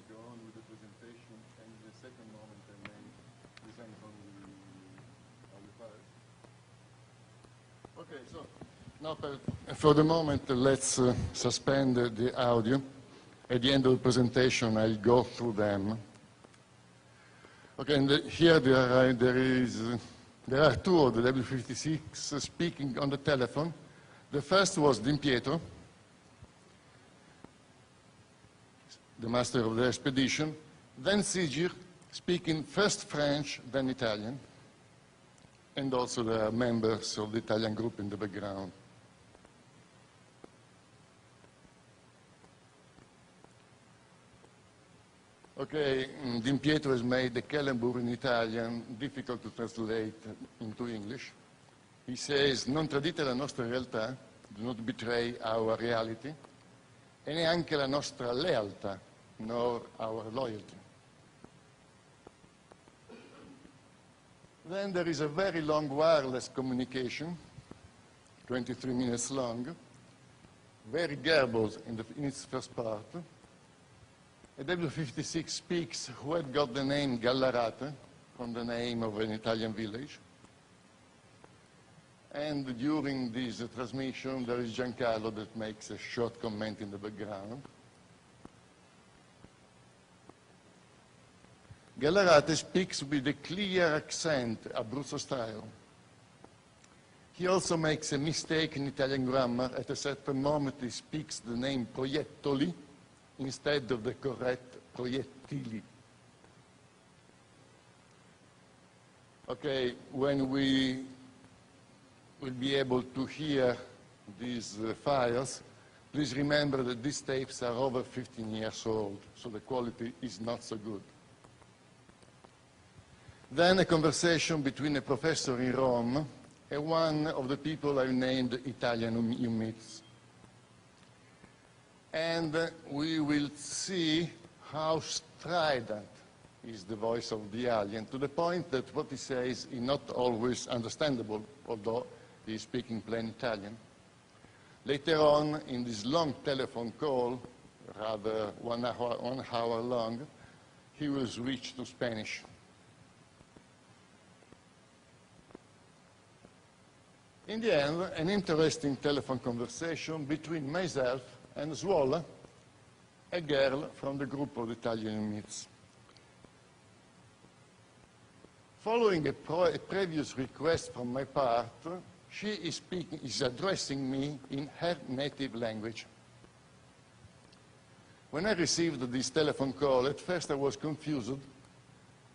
Speaker 2: go on with the presentation, and in the second moment I may present on the file. Okay, so now for the moment, let's suspend the audio. At the end of the presentation, I'll go through them. Okay, and here there are two of the W56 speaking on the telephone. The first was Di Pietro, the master of the expedition, then Sigir, speaking first French, then Italian, and also there are members of the Italian group in the background. Okay, Di Pietro has made the calembour in Italian difficult to translate into English. He says, non tradite la nostra realtà, do not betray our reality, e neanche la nostra lealtà, nor our loyalty. Then there is a very long wireless communication, 23 minutes long, very garbled in its first part. A W56 speaks who had got the name Gallarate, from the name of an Italian village. And during this transmission, there is Giancarlo that makes a short comment in the background. Gallarate speaks with a clear accent, Abruzzo style. He also makes a mistake in Italian grammar. At a certain moment, he speaks the name proiettoli instead of the correct proiettili. Okay, when we will be able to hear these files, please remember that these tapes are over 15 years old, so the quality is not so good. Then a conversation between a professor in Rome and one of the people I named Italian humans. And we will see how strident is the voice of the alien, to the point that what he says is not always understandable, although he is speaking plain Italian. Later on, in this long telephone call, rather 1 hour long, he will switch to Spanish. In the end, an interesting telephone conversation between myself and Suola, a girl from the group of Italian myths. Following a previous request from my part, she is addressing me in her native language. When I received this telephone call, at first I was confused,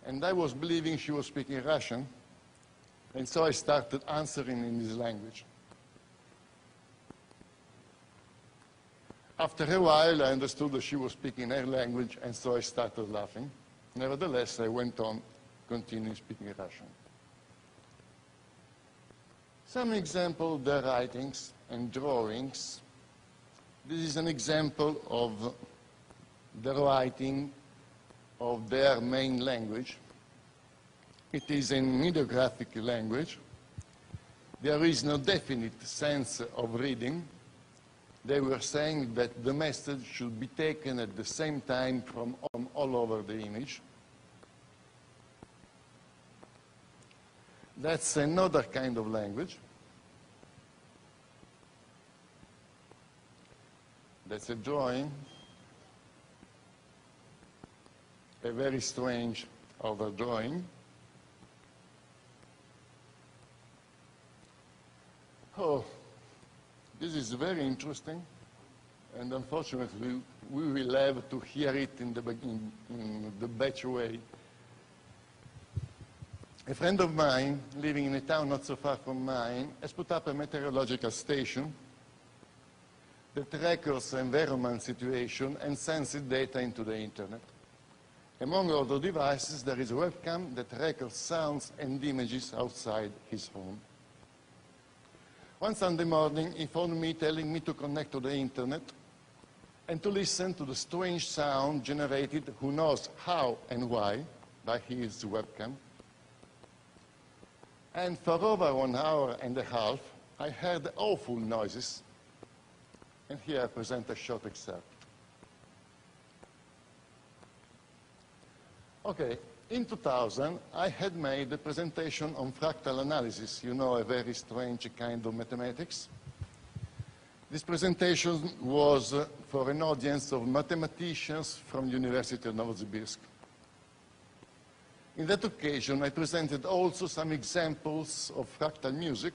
Speaker 2: and I was believing she was speaking Russian, and so I started answering in this language. After a while, I understood that she was speaking her language, and so I started laughing. Nevertheless, I went on continuing speaking Russian. Some example of their writings and drawings. This is an example of the writing of their main language. It is an ideographic language. There is no definite sense of reading. They were saying that the message should be taken at the same time from all over the image. That's another kind of language. That's a drawing, a very strange overdrawing. Oh, this is very interesting, and unfortunately, we will have to hear it in the batch way. A friend of mine, living in a town not so far from mine, has put up a meteorological station that records the environment situation and sends its data into the internet. Among other devices, there is a webcam that records sounds and images outside his home. One Sunday morning, he phoned me telling me to connect to the internet and to listen to the strange sound generated, who knows how and why, by his webcam. And for over 1 hour and a half, I heard awful noises. And here I present a short excerpt. Okay, in 2000, I had made a presentation on fractal analysis, you know, a very strange kind of mathematics. This presentation was for an audience of mathematicians from the University of Novosibirsk. In that occasion, I presented also some examples of fractal music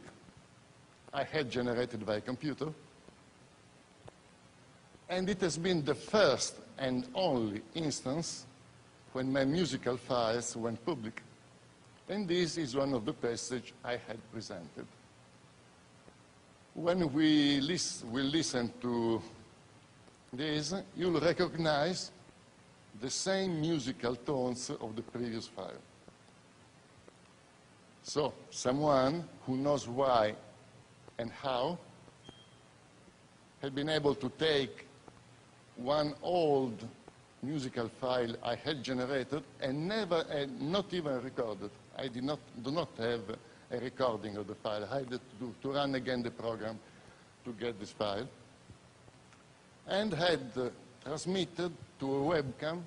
Speaker 2: I had generated by a computer. And it has been the first and only instance when my musical files went public. And this is one of the passages I had presented. When we listen to this, you'll recognize the same musical tones of the previous file. So, someone who knows why and how had been able to take one old musical file I had generated and not even recorded. I do not have a recording of the file. I had to run again the program to get this file, and had transmitted to a webcam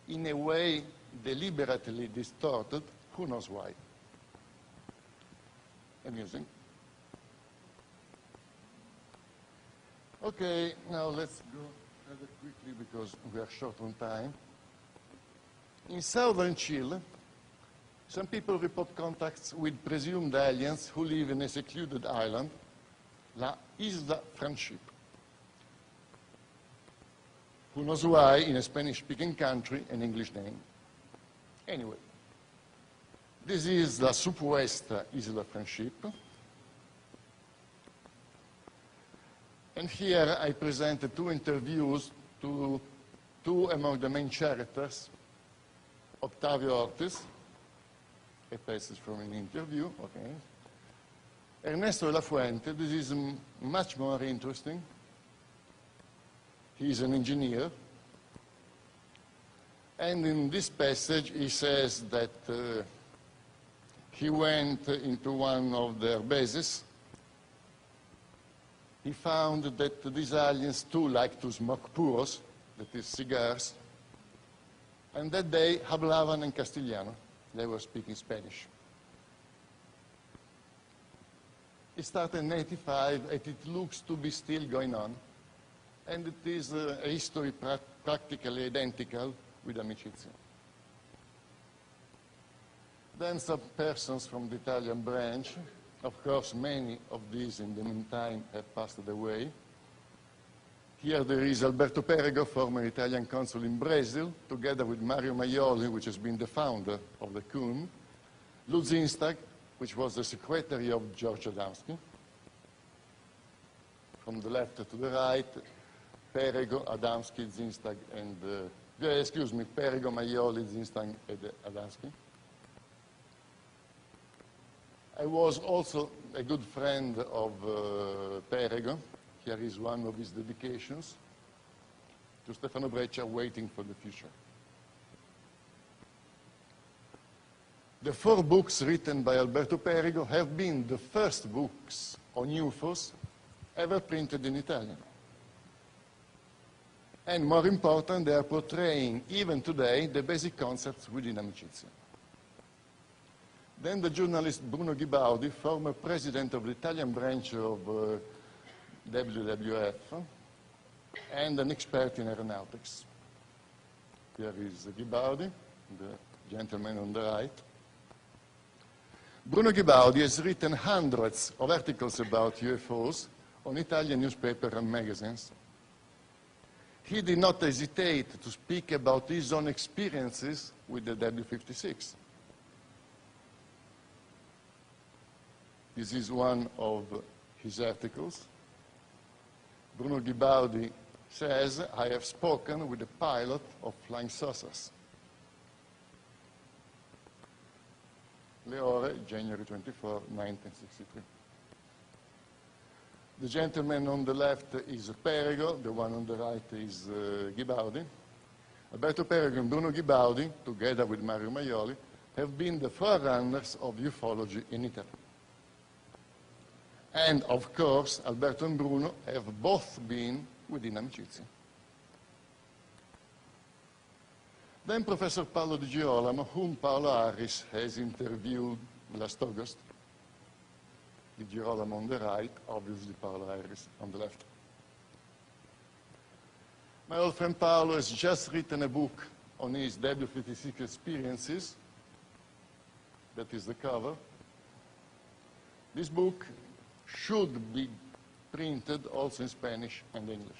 Speaker 2: in a way deliberately distorted, who knows why. Amusing. Okay, now let's go rather quickly because we are short on time. In southern Chile, some people report contacts with presumed aliens who live in a secluded island, La Isla Friendship. Who knows why, in a Spanish-speaking country, an English name. Anyway, this is la supuesta Isla Friendship. And here I presented two interviews to two among the main characters, Octavio Ortiz, a passage from an interview, okay. Ernesto de la Fuente, this is much more interesting. He is an engineer. And in this passage he says that he went into one of their bases. He found that these aliens too like to smoke puros, that is cigars, and that they hablaban en castellano. They were speaking Spanish. It started in 1985, and it looks to be still going on. And it is a history practically identical with Amicizia. Then some persons from the Italian branch, of course many of these in the meantime have passed away. Here there is Alberto Perego, former Italian consul in Brazil, together with Mario Maioli, which has been the founder of the CUN, Luz Instag, which was the secretary of George Adamski. From the left to the right, Perego, Adamski, Zinstag, and, Perego, Maioli, Zinstag, and Adamski. I was also a good friend of Perego. Here is one of his dedications to Stefano Breccia, Waiting for the Future. The 4 books written by Alberto Perego have been the first books on UFOs ever printed in Italian. And more important, they are portraying, even today, the basic concepts within Amicizia. Then the journalist Bruno Ghibaudi, former president of the Italian branch of WWF, and an expert in aeronautics. Here is Ghibaudi, the gentleman on the right. Bruno Ghibaudi has written hundreds of articles about UFOs on Italian newspapers and magazines. He did not hesitate to speak about his own experiences with the W56. This is one of his articles. Bruno Ghibaudi says, I have spoken with the pilot of flying saucers. Leore, January 24, 1963. The gentleman on the left is Perego, the one on the right is Ghibaudi. Alberto Perego and Bruno Ghibaudi, together with Mario Maioli, have been the forerunners of ufology in Italy. And, of course, Alberto and Bruno have both been within Amicizia. Then Professor Paolo Di Girolamo, whom Paolo Harris has interviewed last August. Di Girolamo on the right, obviously Paolo Harris on the left. My old friend Paolo has just written a book on his W56 experiences. That is the cover. This book should be printed also in Spanish and English.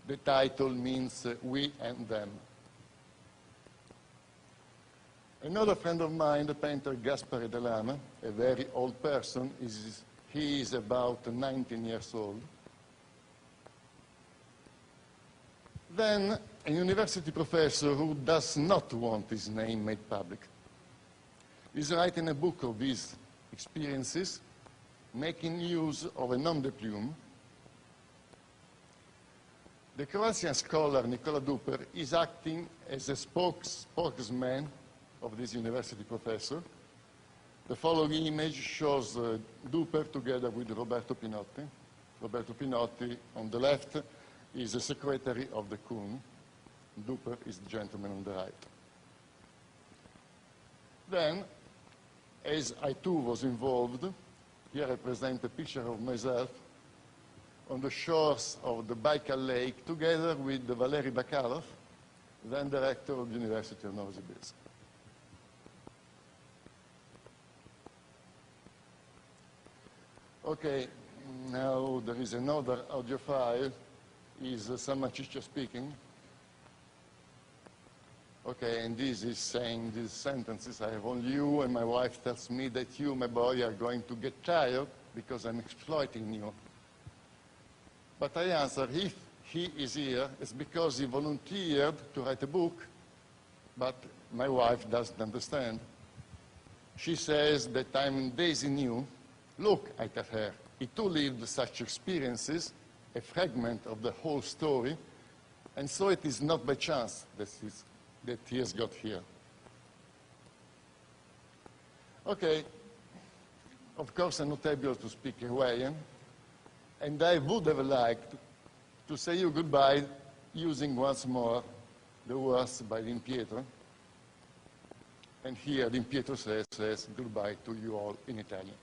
Speaker 2: The title means we and them. Another friend of mine, the painter Gaspare Delana, a very old person, he is about 19 years old. Then a university professor who does not want his name made public is writing a book of his experiences, making use of a nom de plume. The Croatian scholar Nicola Duper is acting as a spokesman of this university professor. The following image shows Duper together with Roberto Pinotti. Roberto Pinotti on the left is the secretary of the CUN. Duper is the gentleman on the right. Then, as I too was involved, here I present a picture of myself on the shores of the Baikal Lake, together with Valery Bakalov, then director of the University of Novosibirsk. Okay, now there is another audio file, is Samachicha speaking. Okay, and this is saying these sentences. I have only you, and my wife tells me that you, my boy, are going to get tired because I'm exploiting you. But I answer, if he is here, it's because he volunteered to write a book, but my wife doesn't understand. She says that I'm dazing you. Look, I tell her, he too lived such experiences, a fragment of the whole story, and so it is not by chance that he has got here. Okay, of course I'm not able to speak Hawaiian, and I would have liked to say you goodbye using once more the words by Din Pietro. And here Din Pietro says goodbye to you all in Italian.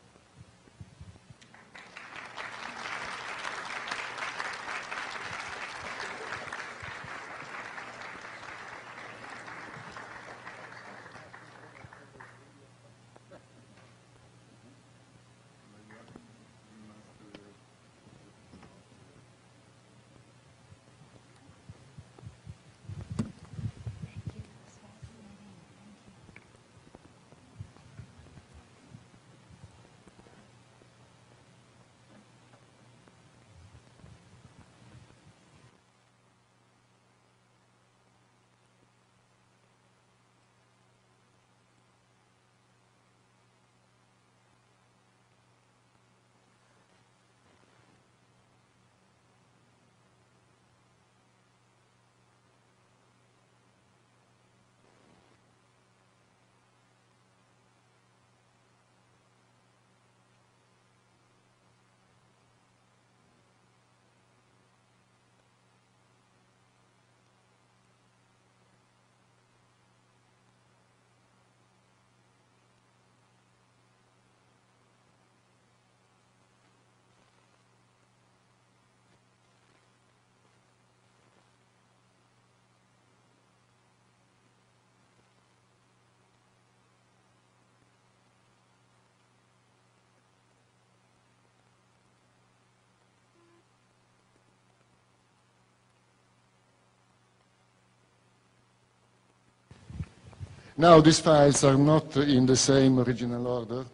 Speaker 2: Now, these files are not in the same original order.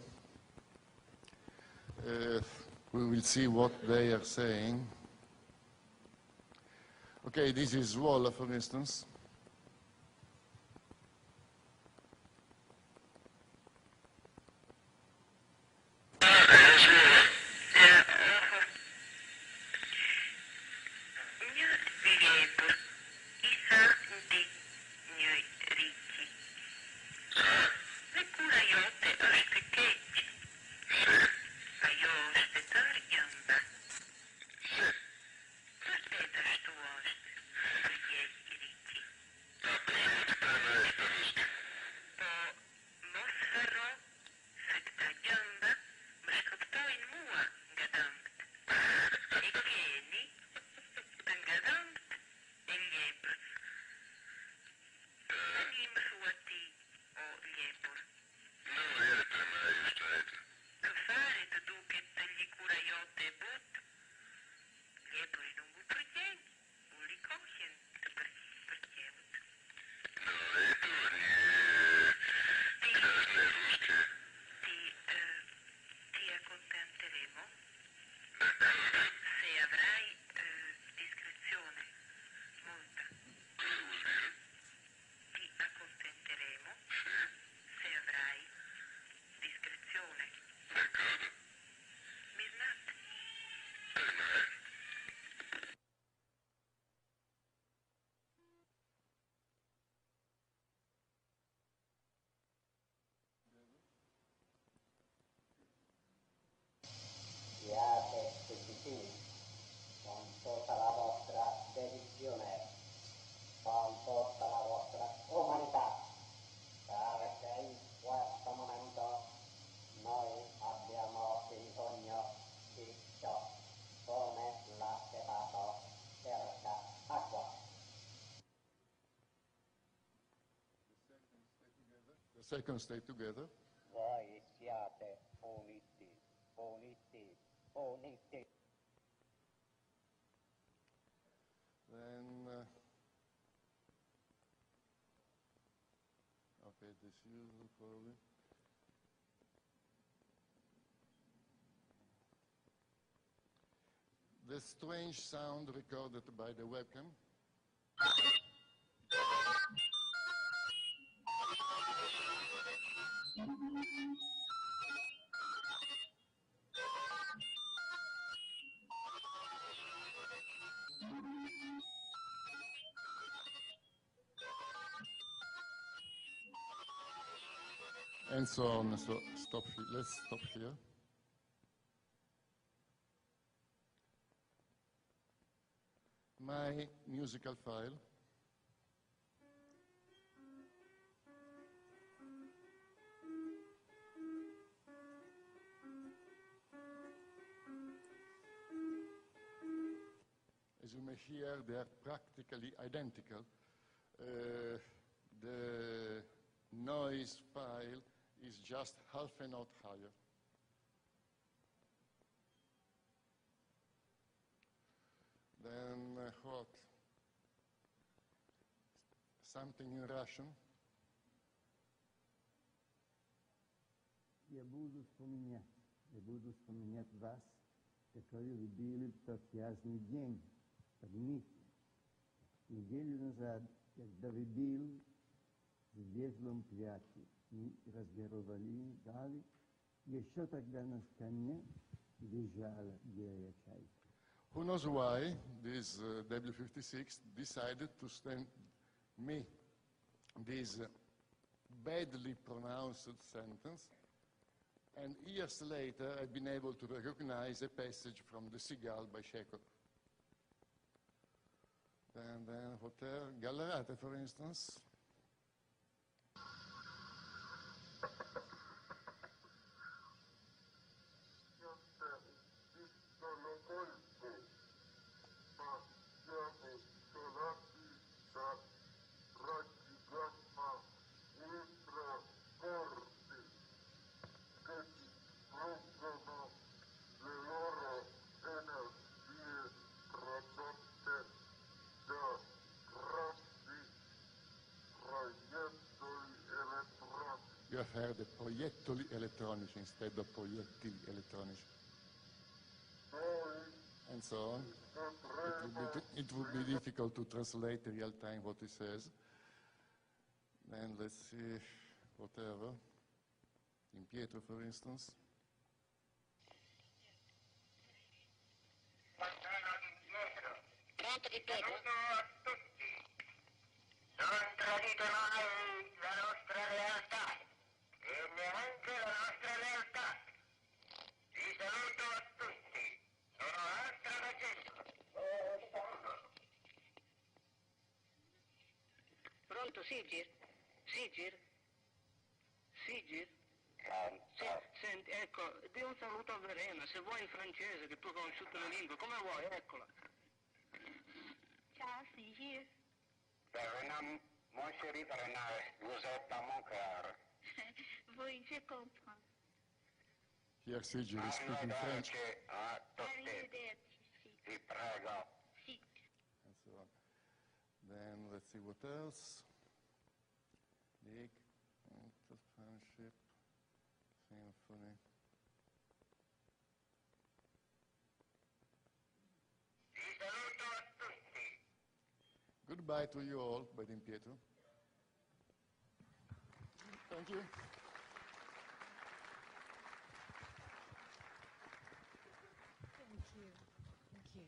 Speaker 2: We will see what they are saying. Okay, this is Walla, for instance.
Speaker 4: lijepa. Ima suati o lijepor.
Speaker 5: No, vjerujte me, šta je to?
Speaker 4: Kafare da duketa ljikura jote but. Lijepori dungu prđenj. Uli kohen da prđevut.
Speaker 5: No, eto, nije... Krasne ruske.
Speaker 4: Ti accontenteremo.
Speaker 5: D'accordo.
Speaker 4: Se avrai discrezione, molta.
Speaker 5: Cosa vuol dire?
Speaker 4: Ti accontenteremo.
Speaker 5: Sì.
Speaker 4: Se avrai discrezione.
Speaker 5: D'accordo.
Speaker 4: Mirnat.
Speaker 5: Per me.
Speaker 3: Siate sicuri, con tutta la vostra dedizione, con tutta la vostra umanità, perché in questo momento noi abbiamo bisogno di ciò, come l'ha chiamato cerca acqua.
Speaker 2: The second stay together.
Speaker 3: Voi siate uniti, uniti, uniti.
Speaker 2: Then, okay, this usual probably. The strange sound recorded by the webcam. And so on. So stop. Let's stop here. My musical file. As you may hear, they are practically identical. The noise file is just half a note higher. Then what? Something in Russian.
Speaker 6: Я буду вспоминать вас, какой вы были в тот ясный день. Поймите, неделю назад, когда вы были в ветлом плясе, мы разговаривали, дали, еще тогда на скамье лежала белая чайка.
Speaker 2: Who knows why this W56 decided to send me this badly pronounced sentence, and years later I've been able to recognize a passage from The Seagull by Chekhov. And then Hotel Gallerate, for instance. You have heard the proiettoli elettronici instead of proiettili elettronici. And so on. It would be difficult to translate in real time what he says. And let's see, whatever. In Pietro, for instance.
Speaker 4: Pronto di Pietro? Saluto a tutti. Non tradito mai la nostra lealtà e neanche la nostra lealtà. Vi saluto a tutti. Sono Astra da Gesso. Pronto, Sigir? Sigir? Sigir? Senti, ecco, di un saluto a Verena, se vuoi in francese, che tu hai conosciuto la lingua, come vuoi, eccola.
Speaker 7: Ciao Sigir,
Speaker 4: mon chéri Bernard, vous êtes dans mon cœur.
Speaker 7: Oui, je comprends.
Speaker 2: Here Sigil speaking French.
Speaker 4: Arrivederci a tutti.
Speaker 7: Arrivederci, sì.
Speaker 4: Vi prego.
Speaker 7: Sì.
Speaker 2: And so on. Then let's see what else. League, friendship, symphony.
Speaker 4: Vi saluto a tutti.
Speaker 2: Goodbye to you all, by Din Pietro. Thank you.
Speaker 8: Thank you. Thank you.